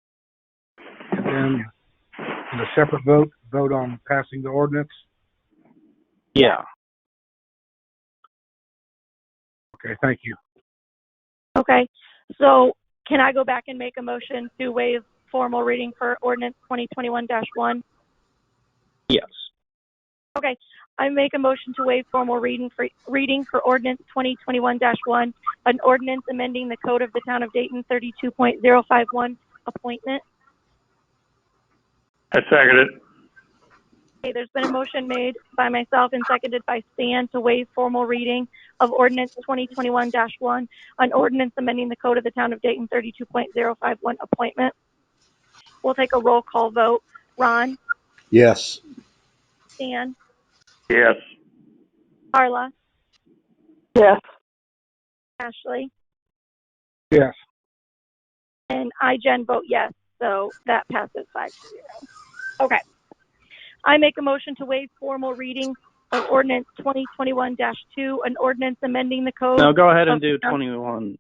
G: and then in a separate vote on passing the ordinance?
D: Yeah.
G: Okay, thank you.
C: Okay. So can I go back and make a motion to waive formal reading for ordinance 2021-1?
D: Yes.
C: Okay. I make a motion to waive formal reading for ordinance 2021-1, an ordinance amending the code of the town of Dayton 32.051 appointment.
H: I second it.
C: Okay, there's been a motion made by myself and seconded by Stan to waive formal reading of ordinance 2021-1, an ordinance amending the code of the town of Dayton 32.051 appointment. We'll take a roll call vote. Ron?
B: Yes.
C: Stan?
H: Yes.
C: Carla?
F: Yes.
C: Ashley?
G: Yes.
C: And I, Jen, vote yes. So that passes 5-0. Okay. I make a motion to waive formal reading of ordinance 2021-2, an ordinance amending the code.
D: No, go ahead and do 21.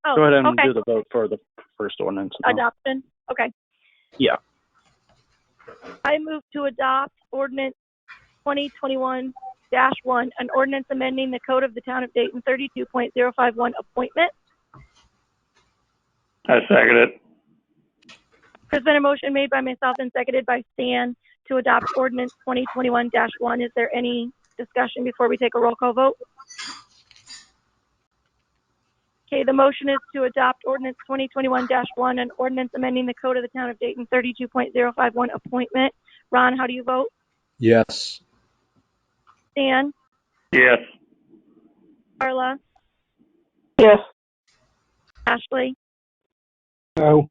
C: Oh,
D: Go ahead and
C: okay.
D: do the vote for the first ordinance now.
C: Adoption. Okay.
D: Yeah.
C: I move to adopt ordinance 2021-1, an ordinance amending the code of the town of Dayton 32.051 appointment.
H: I second it.
C: There's been a motion made by myself and seconded by Stan to adopt ordinance 2021-1. Is there any discussion before we take a roll call vote? Okay, the motion is to adopt ordinance 2021-1, an ordinance amending the code of the town of Dayton 32.051 appointment. Ron, how do you vote?
B: Yes.
C: Dan?
H: Yes.
C: Carla?
F: Yes.
C: Ashley?
G: No.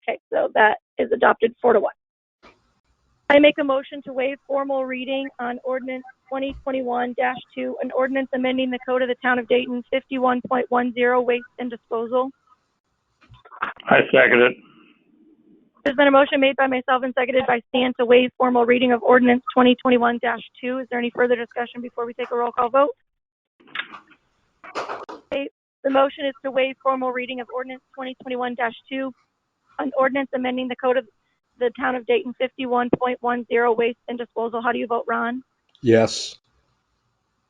C: Okay, so that is adopted 4-1. I make a motion to waive formal reading on ordinance 2021-2, an ordinance amending the code of the town of Dayton 51.10 waste and disposal.
H: I second it.
C: There's been a motion made by myself and seconded by Stan to waive formal reading of ordinance 2021-2. Is there any further discussion before we take a roll call vote? Okay, the motion is to waive formal reading of ordinance 2021-2, an ordinance amending the code of the town of Dayton 51.10 waste and disposal. How do you vote, Ron?
B: Yes.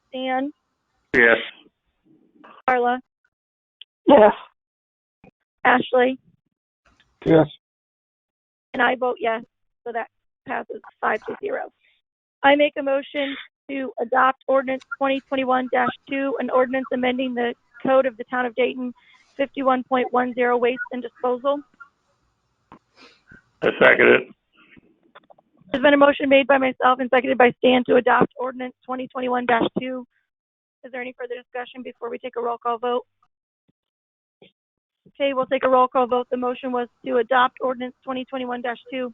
C: Stan?
H: Yes.
C: Carla?
F: Yes.
C: Ashley?
G: Yes.
C: And I vote yes, so that passes 5-0. I make a motion to adopt ordinance 2021-2, an ordinance amending the code of the town of Dayton 51.10 waste and disposal.
H: I second it.
C: There's been a motion made by myself and seconded by Stan to adopt ordinance 2021-2. Is there any further discussion before we take a roll call vote? Okay, we'll take a roll call vote. The motion was to adopt ordinance 2021-2,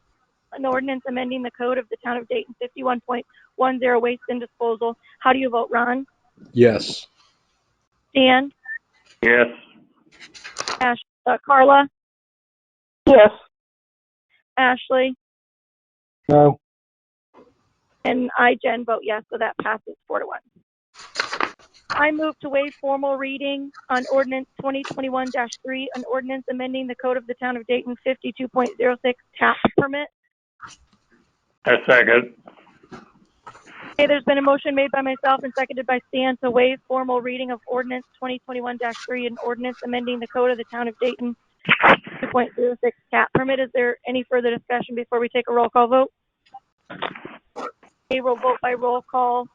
C: an ordinance amending the code of the town of Dayton 51.10 waste and disposal. How do you vote, Ron?
B: Yes.
C: Stan?
H: Yes.
C: Carla?
F: Yes.
C: Ashley?
G: No.
C: And I, Jen, vote yes, so that passes 4-1. I move to waive formal reading on ordinance 2021-3, an ordinance amending the code of the town of Dayton 52.06 tap permit.
H: I second.
C: Okay, there's been a motion made by myself and seconded by Stan to waive formal reading of ordinance 2021-3, an ordinance amending the code of the town of Dayton 2.06 tap permit. Is there any further discussion before we take a roll call vote? Okay, we'll vote by roll call.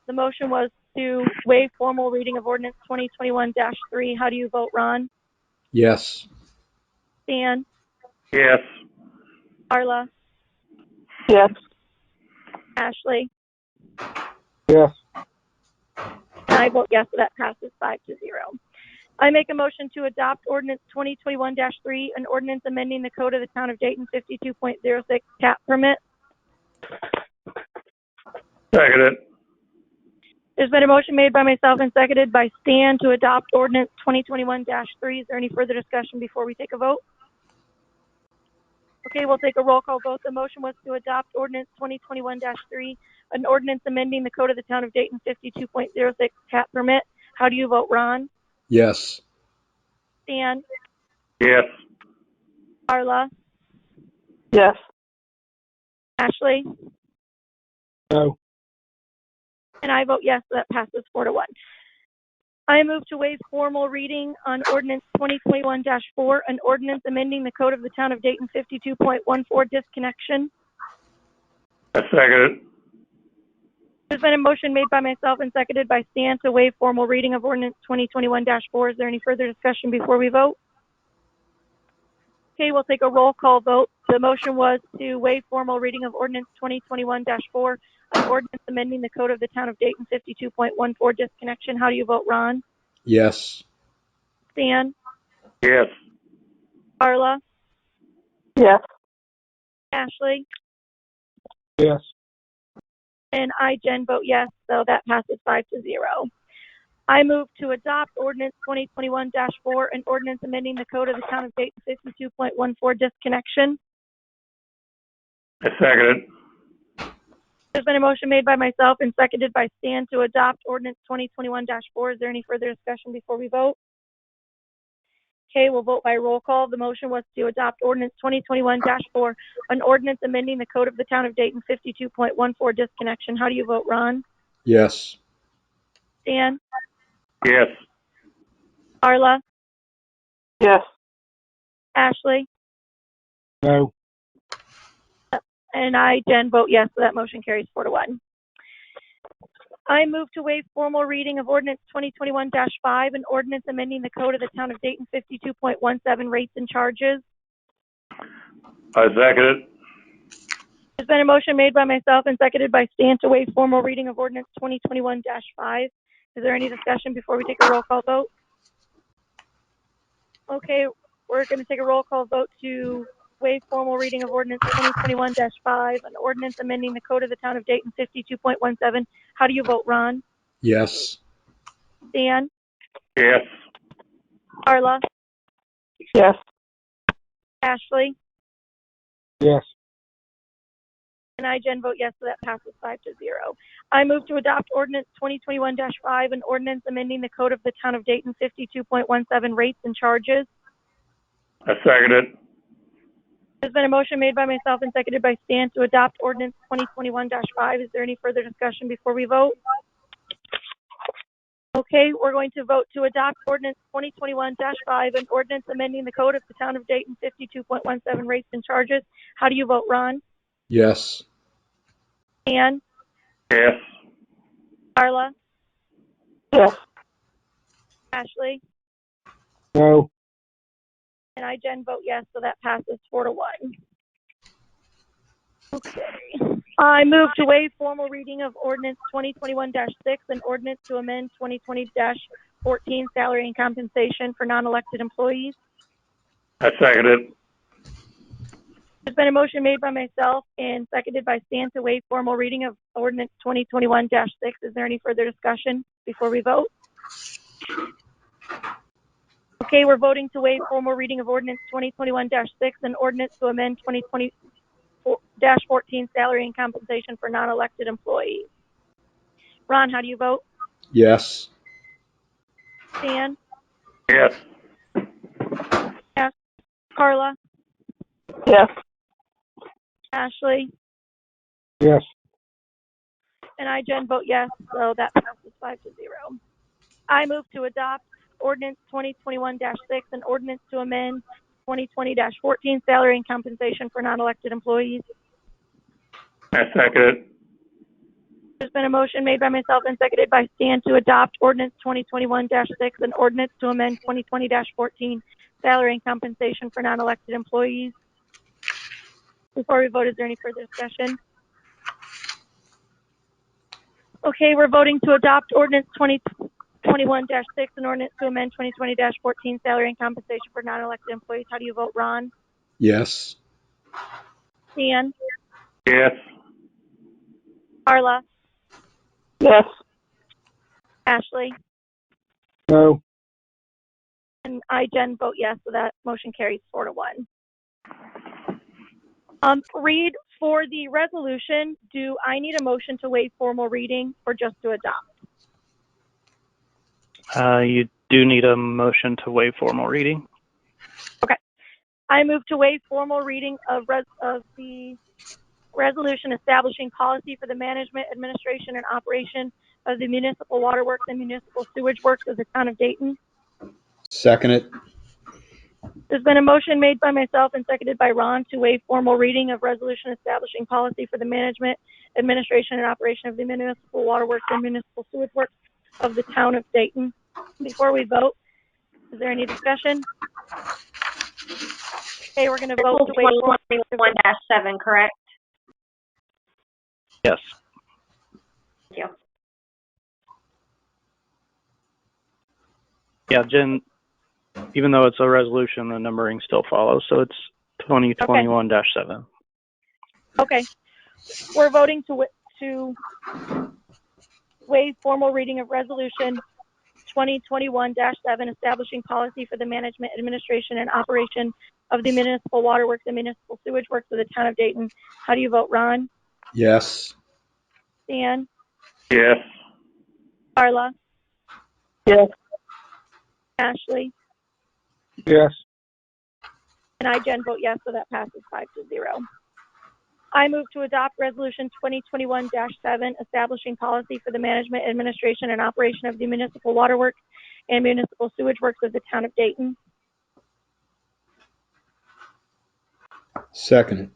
C: The motion was to waive formal reading of ordinance 2021-3. How do you vote, Ron?
B: Yes.
C: Stan?
H: Yes.
C: Carla?
F: Yes.
C: Ashley?
G: Yes.
C: I vote yes, so that passes 5-0. I make a motion to adopt ordinance 2021-3, an ordinance amending the code of the town of Dayton 52.06 tap permit.
H: Second it.
C: There's been a motion made by myself and seconded by Stan to adopt ordinance 2021-3. Is there any further discussion before we take a vote? Okay, we'll take a roll call vote. The motion was to adopt ordinance 2021-3, an ordinance amending the code of the town of Dayton 52.06 tap permit. How do you vote, Ron?
B: Yes.
C: Stan?
H: Yes.
C: Carla?
F: Yes.
C: Ashley?
G: No.
C: And I vote yes, so that passes 4-1. I move to waive formal reading on ordinance 2021-4, an ordinance amending the code of the town of Dayton 52.14 disconnection.
H: I second it.
C: There's been a motion made by myself and seconded by Stan to waive formal reading of ordinance 2021-4. Is there any further discussion before we vote? Okay, we'll take a roll call vote. The motion was to waive formal reading of ordinance 2021-4, an ordinance amending the code of the town of Dayton 52.14 disconnection. How do you vote, Ron?
B: Yes.
C: Stan?
H: Yes.
C: Carla?
F: Yes.
C: Ashley?
G: Yes.
C: And I, Jen, vote yes, so that passes 5-0. I move to adopt ordinance 2021-4, an ordinance amending the code of the town of Dayton 52.14 disconnection.
H: I second it.
C: There's been a motion made by myself and seconded by Stan to adopt ordinance 2021-4. Is there any further discussion before we vote? Okay, we'll vote by roll call. The motion was to adopt ordinance 2021-4, an ordinance amending the code of the town of Dayton 52.14 disconnection. How do you vote, Ron?
B: Yes.
C: Stan?
H: Yes.
C: Carla?
F: Yes.
C: Ashley?
G: No.
C: And I, Jen, vote yes, so that motion carries 4-1. I move to waive formal reading of ordinance 2021-5, an ordinance amending the code of the town of Dayton 52.17 rates and charges.
H: I second it.
C: There's been a motion made by myself and seconded by Stan to waive formal reading of ordinance 2021-5. Is there any discussion before we take a roll call vote? Okay, we're going to take a roll call vote to waive formal reading of ordinance 2021-5, an ordinance amending the code of the town of Dayton 52.17. How do you vote, Ron?
B: Yes.
C: Stan?
H: Yes.
C: Carla?
F: Yes.
C: Ashley?
G: Yes.
C: And I, Jen, vote yes, so that passes 5-0. I move to adopt ordinance 2021-5, an ordinance amending the code of the town of Dayton 52.17 rates and charges.
H: I second it.
C: There's been a motion made by myself and seconded by Stan to adopt ordinance 2021-5. Is there any further discussion before we vote? Okay, we're going to vote to adopt ordinance 2021-5, an ordinance amending the code of the town of Dayton 52.17 rates and charges. How do you vote, Ron?
B: Yes.
C: Ann?
H: Yes.
C: Carla?
F: Yes.
C: Ashley?
G: No.
C: And I, Jen, vote yes, so that passes 4-1. Okay. I move to waive formal reading of ordinance 2021-6, an ordinance to amend 2020-14 salary and compensation for non-elected employees.
H: I second it.
C: There's been a motion made by myself and seconded by Stan to waive formal reading of ordinance 2021-6. Is there any further discussion before we vote? Okay, we're voting to waive formal reading of ordinance 2021-6, an ordinance to amend 2020-14 salary and compensation for non-elected employees. Ron, how do you vote?
B: Yes.
C: Stan?
H: Yes.
C: Yes. Carla?
F: Yes.
C: Ashley?
G: Yes.
C: And I, Jen, vote yes, so that passes 5-0. I move to adopt ordinance 2021-6, an ordinance to amend 2020-14 salary and compensation for non-elected employees.
H: I second it.
C: There's been a motion made by myself and seconded by Stan to adopt ordinance 2021-6, an ordinance to amend 2020-14 salary and compensation for non-elected employees. Before we vote, is there any further discussion? Okay, we're voting to adopt ordinance 2021-6, an ordinance to amend 2020-14 salary and compensation for non-elected employees. How do you vote, Ron?
B: Yes.
C: Stan?
H: Yes.
C: Carla?
F: Yes.
C: Ashley?
G: No.
C: And I, Jen, vote yes, so that motion carries 4-1. Read for the resolution. Do I need a motion to waive formal reading or just to adopt?
D: You do need a motion to waive formal reading.
C: Okay. I move to waive formal reading of the resolution establishing policy for the management, administration, and operation of the municipal waterworks and municipal sewage works of the town of Dayton.
B: Second it.
C: There's been a motion made by myself and seconded by Ron to waive formal reading of resolution establishing policy for the management, administration, and operation of the municipal waterworks and municipal sewage works of the town of Dayton. Before we vote, is there any discussion? Okay, we're going to vote to waive formal reading.
I: 21-7, correct?
D: Yes.
I: Thank you.
D: Yeah, Jen, even though it's a resolution, the numbering still follows, so it's 2021-7.
C: Okay. We're voting to waive formal reading of resolution 2021-7, establishing policy for the management, administration, and operation of the municipal waterworks and municipal sewage works of the town of Dayton. How do you vote, Ron?
B: Yes.
C: Stan?
H: Yes.
C: Carla?
F: Yes.
C: Ashley?
G: Yes.
C: And I, Jen, vote yes, so that passes 5-0. I move to adopt resolution 2021-7, establishing policy for the management, administration, and operation of the municipal waterworks and municipal sewage works of the town of Dayton.
B: Second it.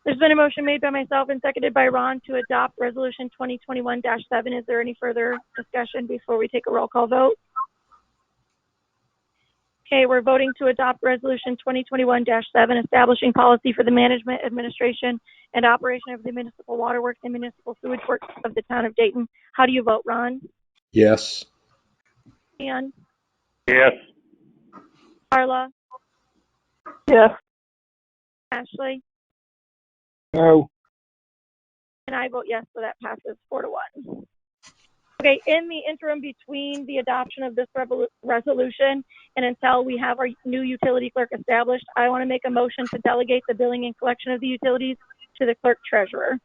C: There's been a motion made by myself and seconded by Ron to adopt Resolution 2021-7. Is there any further discussion before we take a roll call vote? Okay, we're voting to adopt Resolution 2021-7, establishing policy for the management, administration, and operation of the municipal waterworks and municipal sewage works of the town of Dayton. How do you vote, Ron?
B: Yes.
C: Dan?
H: Yes.
C: Carla?
F: Yes.
C: Ashley?
G: No.
C: And I vote yes, so that passes 4-1. Okay, in the interim between the adoption of this resolution and until we have our new utility clerk established, I want to make a motion to delegate the billing and collection of the utilities to the clerk treasurer.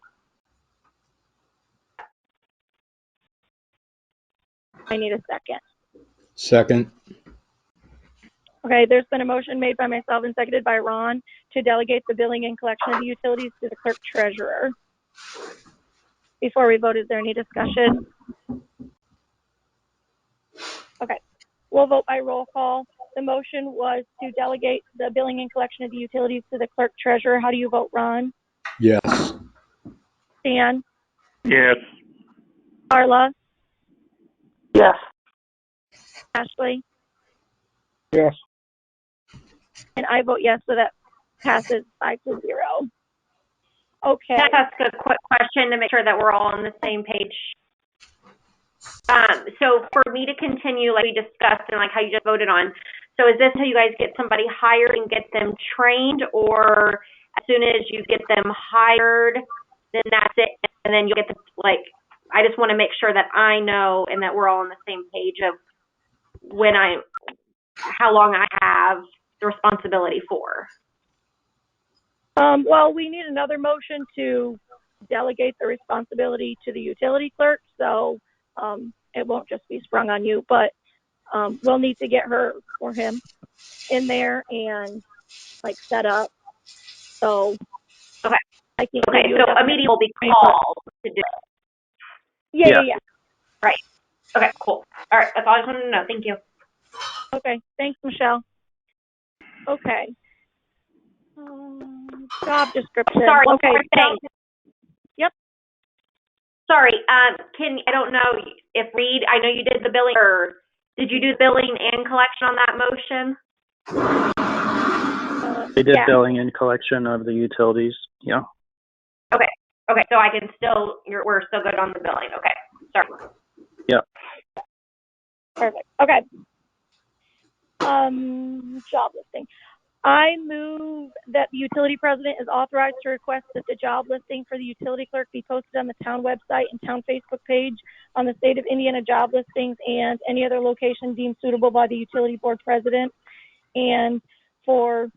C: I need a second.
B: Second.
C: Okay, there's been a motion made by myself and seconded by Ron to delegate the billing and collection of the utilities to the clerk treasurer. Before we vote, is there any discussion? Okay, we'll vote by roll call. The motion was to delegate the billing and collection of the utilities to the clerk treasurer. How do you vote, Ron?
B: Yes.
C: Dan?
H: Yes.
C: Carla?
F: Yes.
C: Ashley?
G: Yes.
C: And I vote yes, so that passes 5-0. Okay.
I: Can I ask a quick question to make sure that we're all on the same page? So for me to continue, like we discussed and like how you just voted on, so is this how you guys get somebody hired and get them trained, or as soon as you get them hired, then that's it, and then you'll get the, like, I just want to make sure that I know and that we're all on the same page of how long I have the responsibility for.
C: Well, we need another motion to delegate the responsibility to the utility clerk, so it won't just be sprung on you, but we'll need to get her or him in there and like set up. So
I: Okay.
C: I think
I: Okay, so a meeting will be called to do it.
C: Yeah.
I: Right. Okay, cool. All right, that's all I just wanted to know. Thank you.
C: Okay, thanks, Michelle. Okay. Job description.
I: Sorry,
C: Okay.
I: one more thing.
C: Yep.
I: Sorry, I don't know if Reed, I know you did the billing, or did you do billing and collection on that motion?
D: They did
C: Yeah.
D: billing and collection of the utilities. Yeah.
I: Okay, so I can still, we're still good on the billing. Okay, sorry.
D: Yeah.
C: Perfect. Okay. Job listing. I move that the utility president is authorized to request that the job listing for the utility clerk be posted on the town website and town Facebook page on the state of Indiana job listings and any other location deemed suitable by the utility board president, and for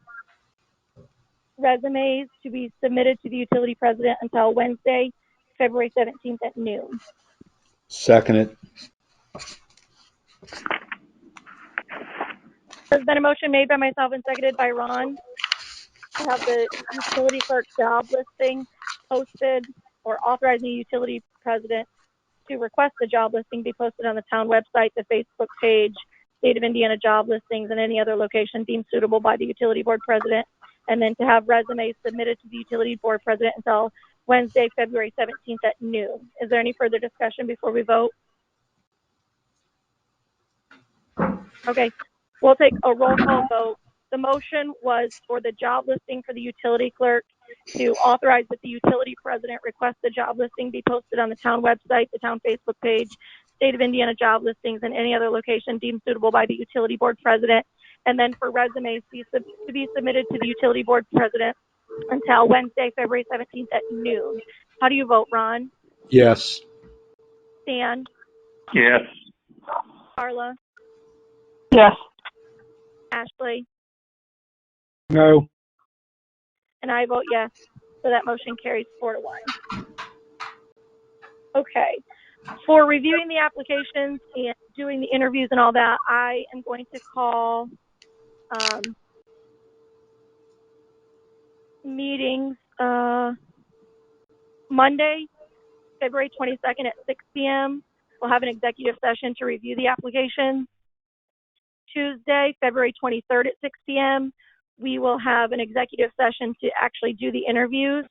C: resumes to be submitted to the utility president until Wednesday, February 17th at noon.
B: Second it.
C: There's been a motion made by myself and seconded by Ron to have the utility clerk job listing posted, or authorizing the utility president to request the job listing be posted on the town website, the Facebook page, State of Indiana job listings, and any other location deemed suitable by the utility board president, and then to have resumes submitted to the utility board president until Wednesday, February 17th at noon. Is there any further discussion before we vote? Okay, we'll take a roll call vote. The motion was for the job listing for the utility clerk to authorize that the utility president request the job listing be posted on the town website, the town Facebook page, State of Indiana job listings, and any other location deemed suitable by the utility board president. And then for resumes to be submitted to the utility board president until Wednesday, February 17th at noon. How do you vote, Ron?
B: Yes.
C: Dan?
H: Yes.
C: Carla?
F: Yes.
C: Ashley?
G: No.
C: And I vote yes, so that motion carries 4-1. Okay, for reviewing the applications and doing the interviews and all that, I am going to call meetings Monday, February 22nd at 6 p.m. We'll have an executive session to review the applications. Tuesday, February 23rd at 6 p.m. we will have an executive session to actually do the interviews.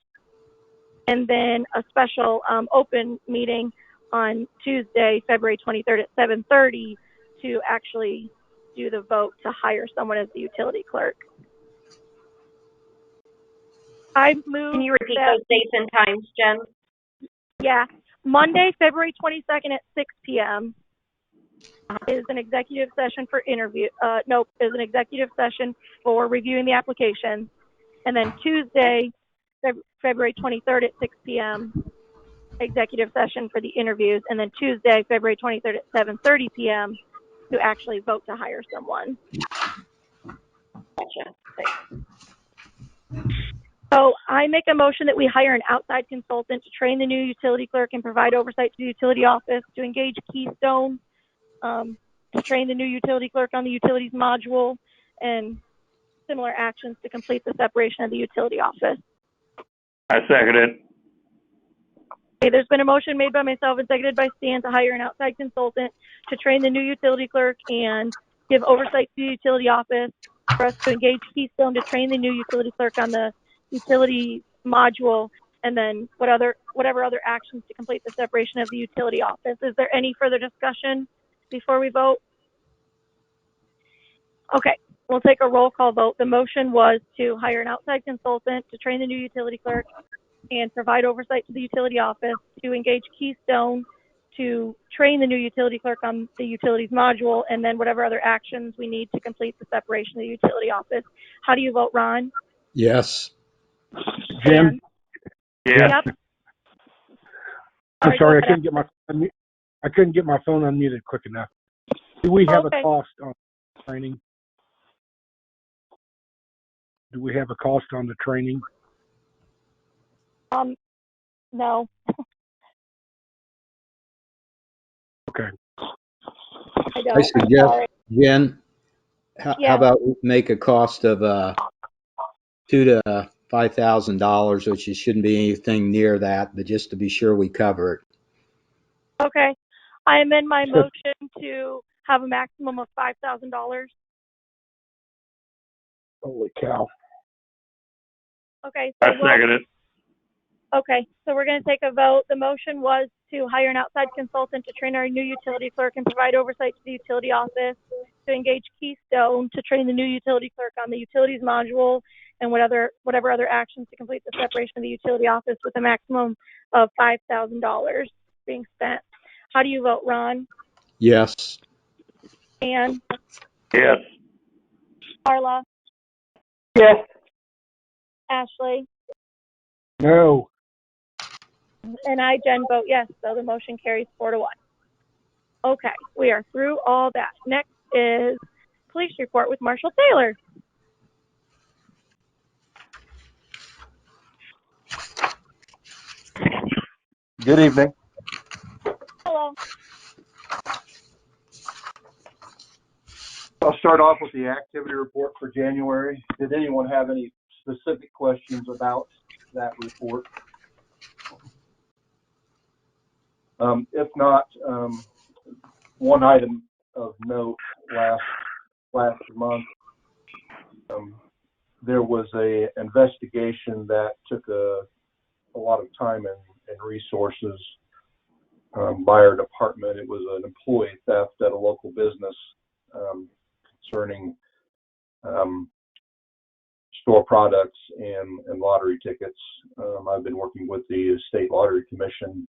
C: and then a special open meeting on Tuesday, February 23rd at 7:30 to actually do the vote to hire someone as the utility clerk. I moved.
I: Can you repeat those dates and times, Jen?
C: Yeah. Monday, February 22nd at 6 p.m. is an executive session for is an executive session for reviewing the application. And then Tuesday, February 23rd at 6 p.m., executive session for the interviews. And then Tuesday, February 23rd at 7:30 p.m. to actually vote to hire someone.
I: Gotcha.
C: So I make a motion that we hire an outside consultant to train the new utility clerk and provide oversight to the utility office, to engage Keystone to train the new utility clerk on the utilities module, and similar actions to complete the separation of the utility office.
H: I second it.
C: Okay, there's been a motion made by myself and seconded by Stan to hire an outside consultant to train the new utility clerk and give oversight to the utility office, for us to engage Keystone to train the new utility clerk on the utility module, and then whatever other actions to complete the separation of the utility office. Is there any further discussion before we vote? Okay, we'll take a roll call vote. The motion was to hire an outside consultant to train the new utility clerk and provide oversight to the utility office, to engage Keystone to train the new utility clerk on the utilities module, and then whatever other actions we need to complete the separation of the utility office. How do you vote, Ron?
B: Yes.
G: Jim?
H: Yeah.
C: Yep.
G: I'm
C: Sorry,
G: sorry,
C: go
G: I couldn't get my phone unmuted quick enough. Do we have a cost on training? Do we have a cost on the training?
C: No.
G: Okay.
C: I don't.
B: I suggest, Jen, how about we make a cost of $2,000 to $5,000, which shouldn't be anything near that, but just to be sure we cover it.
C: Okay. I amend my motion to have a maximum of $5,000.
G: Holy cow.
C: Okay.
H: I second it.
C: Okay, so we're going to take a vote. The motion was to hire an outside consultant to train our new utility clerk and provide oversight to the utility office, to engage Keystone to train the new utility clerk on the utilities module, and whatever other actions to complete the separation of the utility office, with a maximum of $5,000 being spent. How do you vote, Ron?
B: Yes.
C: Ann?
H: Yes.
C: Carla?
F: Yes.
C: Ashley?
G: No.
C: And I, Jen, vote yes, so the motion carries 4-1. Okay, we are through all that. Next is police report with Marshall Taylor.
J: Good evening.
C: Hello.
J: I'll start off with the activity report for January. Did anyone have any specific questions about that report? If not, one item of note, last month, there was a investigation that took a lot of time and resources by our department. It was an employee theft at a local business concerning store products and lottery tickets. I've been working with the State Lottery Commission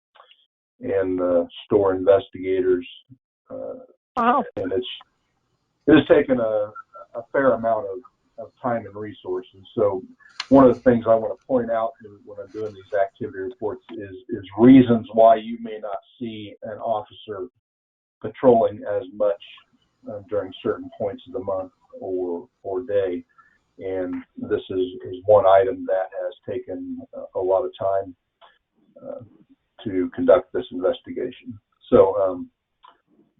J: and store investigators, and it has taken a fair amount of time and resources. So one of the things I want to point out when I'm doing these activity reports is reasons why you may not see an officer patrolling as much during certain points of the month or day. And this is one item that has taken a lot of time to conduct this investigation. So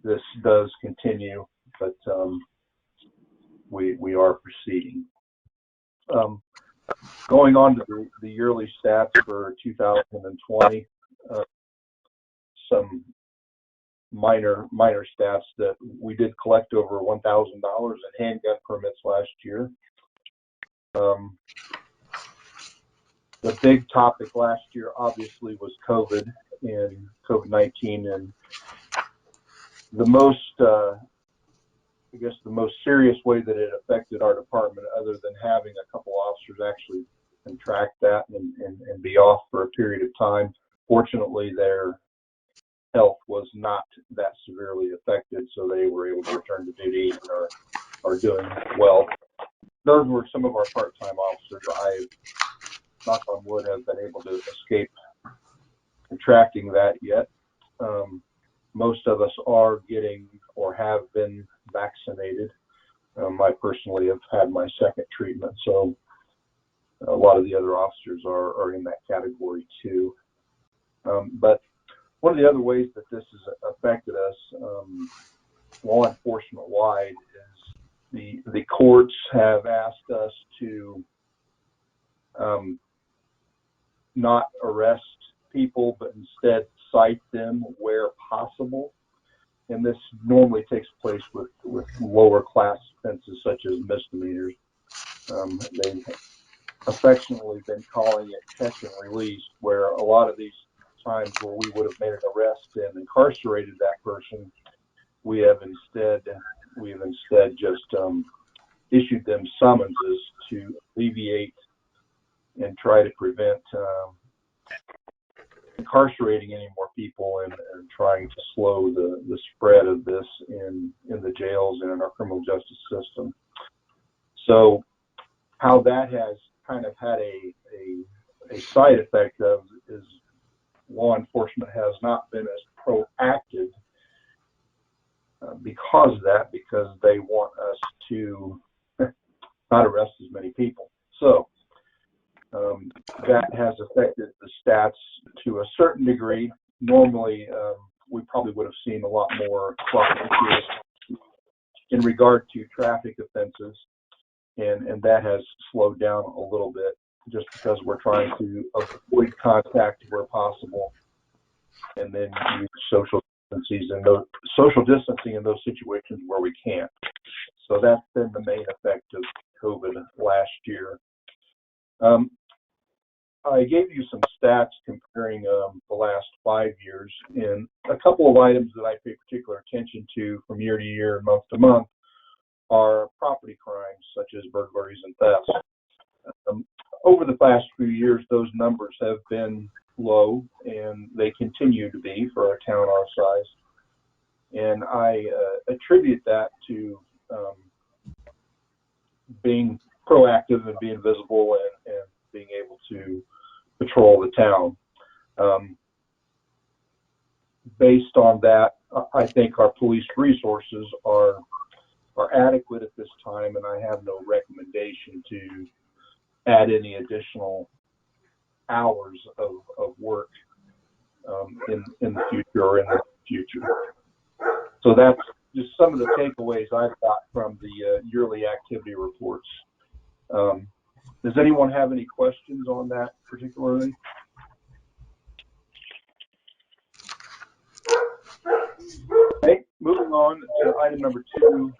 J: this does continue, but we are proceeding. Going on to the yearly stats for 2020, some minor stats that we did collect over $1,000 in handgun permits last year. The big topic last year obviously was COVID and COVID-19, and the most, I guess the most serious way that it affected our department, other than having a couple officers actually contract that and be off for a period of time, fortunately their health was not that severely affected, so they were able to return to duty and are doing well. Those were some of our part-time officers. I, knock on wood, have been able to escape contracting that yet. Most of us are getting or have been vaccinated. I personally have had my second treatment, so a lot of the other officers are in that category too. But one of the other ways that this has affected us, law enforcement wide, is the courts have asked us to not arrest people, but instead cite them where possible. And this normally takes place with lower class offenses such as misdemeanors. They've affectionately been calling it catch and release, where a lot of these times where we would have made an arrest and incarcerated that person, we have instead just issued them summonses to alleviate and try to prevent incarcerating any more people and trying to slow the spread of this in the jails and in our criminal justice system. So how that has kind of had a side effect of is law enforcement has not been as proactive because of that, because they want us to not arrest as many people. So that has affected the stats to a certain degree. Normally, we probably would have seen a lot more in regard to traffic offenses, and that has slowed down a little bit just because we're trying to avoid contact where possible, and then use social distancing in those situations where we can't. So that's been the main effect of COVID last year. I gave you some stats comparing the last 5 years, and a couple of items that I pay particular attention to from year to year, month to month, are property crimes such as burglaries and thefts. Over the past few years, those numbers have been low, and they continue to be for a town our size. And I attribute that to being proactive and being visible and being able to patrol the town. Based on that, I think our police resources are adequate at this time, and I have no recommendation to add any additional hours of work in the future or in the future. So that's just some of the takeaways I've got from the yearly activity reports. Does anyone have any questions on that particularly? Okay, moving on to item number 2.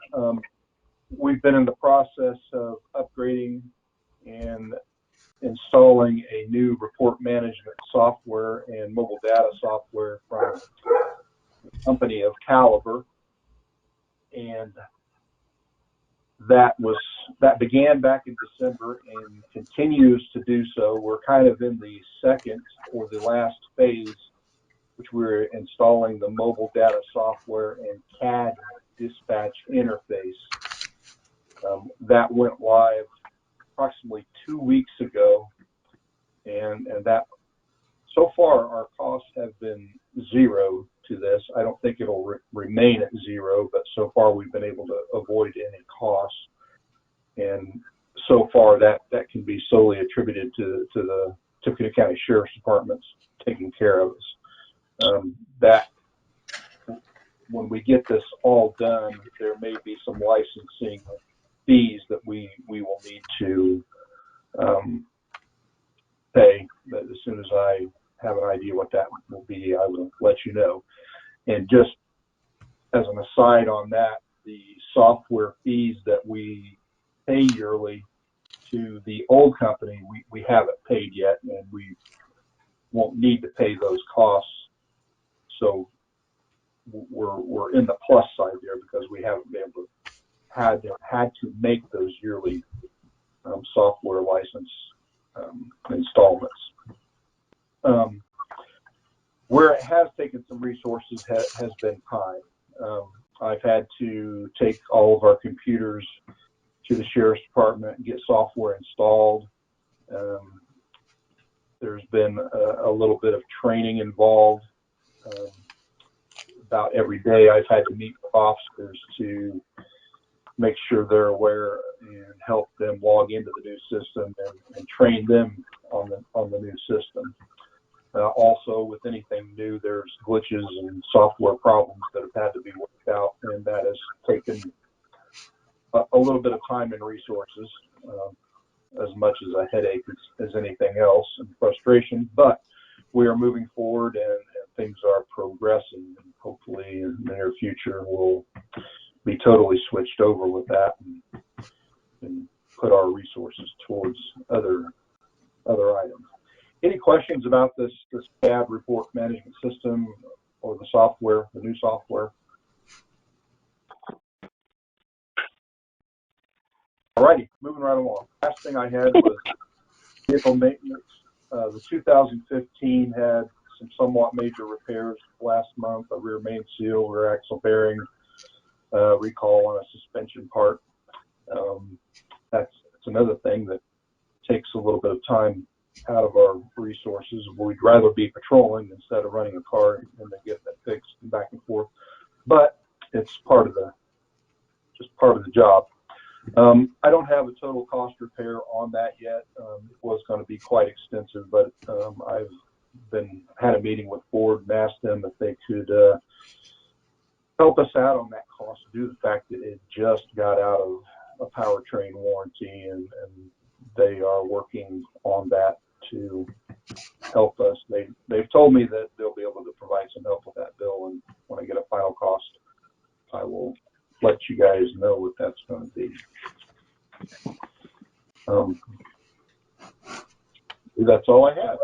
J: We've been in the process of upgrading and installing a new report management software and mobile data software from a company of Caliber, and that began back in December and continues to do so. We're kind of in the second or the last phase, which we're installing the mobile data software and CAD dispatch interface. That went live approximately 2 weeks ago, and that so far our costs have been zero to this. I don't think it'll remain at zero, but so far we've been able to avoid any costs, and so far that can be solely attributed to the Tucson County Sheriff's Department's taking care of us. That when we get this all done, there may be some licensing fees that we will need to pay, but as soon as I have an idea what that will be, I will let you know. And just as an aside on that, the software fees that we pay yearly to the old company, we haven't paid yet, and we won't need to pay those costs. So we're in the plus side there because we haven't been able to had to make those yearly software license installments. Where it has taken some resources has been time. I've had to take all of our computers to the sheriff's department and get software installed. There's been a little bit of training involved. About every day I've had to meet with officers to make sure they're aware and help them log into the new system and train them on the new system. Also, with anything new, there's glitches and software problems that have had to be worked out, and that has taken a little bit of time and resources, as much as a headache as anything else, and frustration. But we are moving forward, and things are progressing. And hopefully, in the near future, we'll be totally switched over with that and put our resources towards other items. Any questions about this CAD report management system or the software, the new software? Alrighty, moving right along. Last thing I had was vehicle maintenance. The 2015 had some somewhat major repairs last month, a rear main seal, rear axle bearing, recall on a suspension part. That's another thing that takes a little bit of time out of our resources. We'd rather be patrolling instead of running a car and then get that fixed and back and forth. But it's just part of the job. I don't have a total cost repair on that yet. It was going to be quite extensive, but I've had a meeting with Ford and asked them if they could help us out on that cost due to the fact that it just got out of a powertrain warranty, and they are working on that to help us. They've told me that they'll be able to provide some help with that bill, and when I get a final cost, I will let you guys know what that's going to be. That's all I have.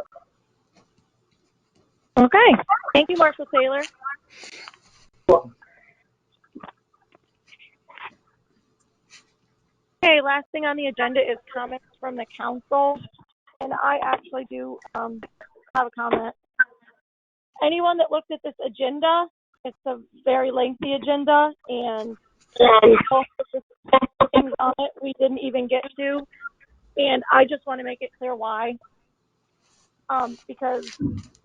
C: Okay. Thank you, Marshal Taylor.
J: Welcome.
C: Okay, last thing on the agenda is comments from the council. And I actually do have a comment. Anyone that looked at this agenda, it's a very lengthy agenda, and things on it we didn't even get to. And I just want to make it clear why. Because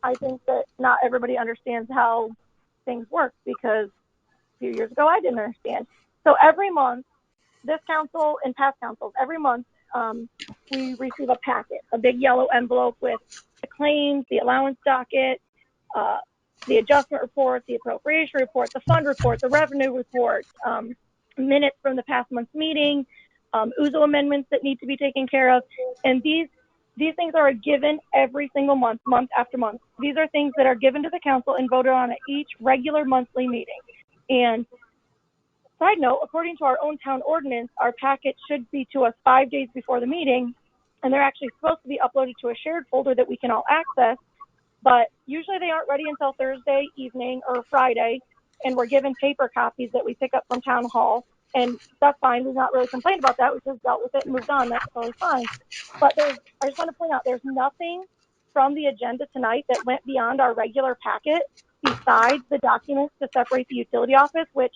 C: I think that not everybody understands how things work, because a few years ago I didn't understand. So every month, this council and past councils, every month we receive a packet, a big yellow envelope with the claims, the allowance docket, the adjustment report, the appropriation report, the fund report, the revenue report, minutes from the past month's meeting, USO amendments that need to be taken care of. And these things are given every single month, month after month. These are things that are given to the council and voted on at each regular monthly meeting. And side note, according to our own town ordinance, our packet should be to us 5 days before the meeting, and they're actually supposed to be uploaded to a shared folder that we can all access, but usually they aren't ready until Thursday evening or Friday, and we're given paper copies that we pick up from town hall, and that's fine. We've not really complained about that. We just dealt with it and moved on. That's totally fine. But I just want to point out, there's nothing from the agenda tonight that went beyond our regular packet besides the documents to separate the utility office, which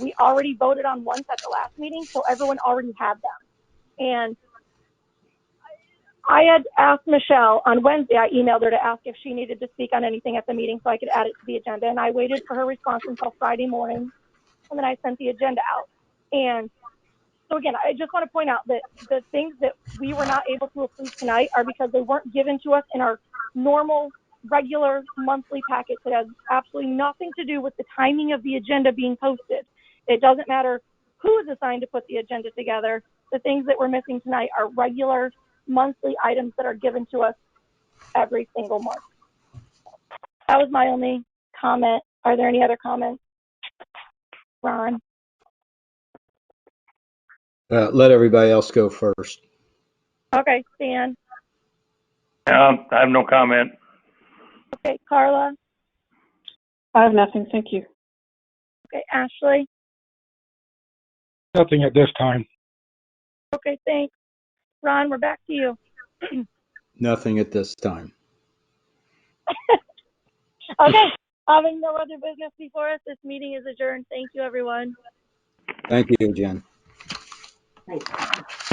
C: we already voted on once at the last meeting, so everyone already had them. And I had asked Michelle on Wednesday, I emailed her to ask if she needed to speak on anything at the meeting so I could add it to the agenda, and I waited for her response until Friday morning, and then I sent the agenda out. And so again, I just want to point out that the things that we were not able to approve tonight are because they weren't given to us in our normal, regular monthly packets. It has absolutely nothing to do with the timing of the agenda being posted. It doesn't matter who is assigned to put the agenda together. The things that we're missing tonight are regular monthly items that are given to us every single month. That was my only comment. Are there any other comments? Ron?
B: Let everybody else go first.
C: Okay, Stan.
H: I have no comment.
C: Okay, Carla.
F: I have nothing. Thank you.
C: Okay, Ashley.
G: Nothing at this time.
C: Okay, thanks. Ron, we're back to you.
B: Nothing at this time.
C: Okay, having no other business before us, this meeting is adjourned. Thank you, everyone.
B: Thank you, Jen.
I: Thanks.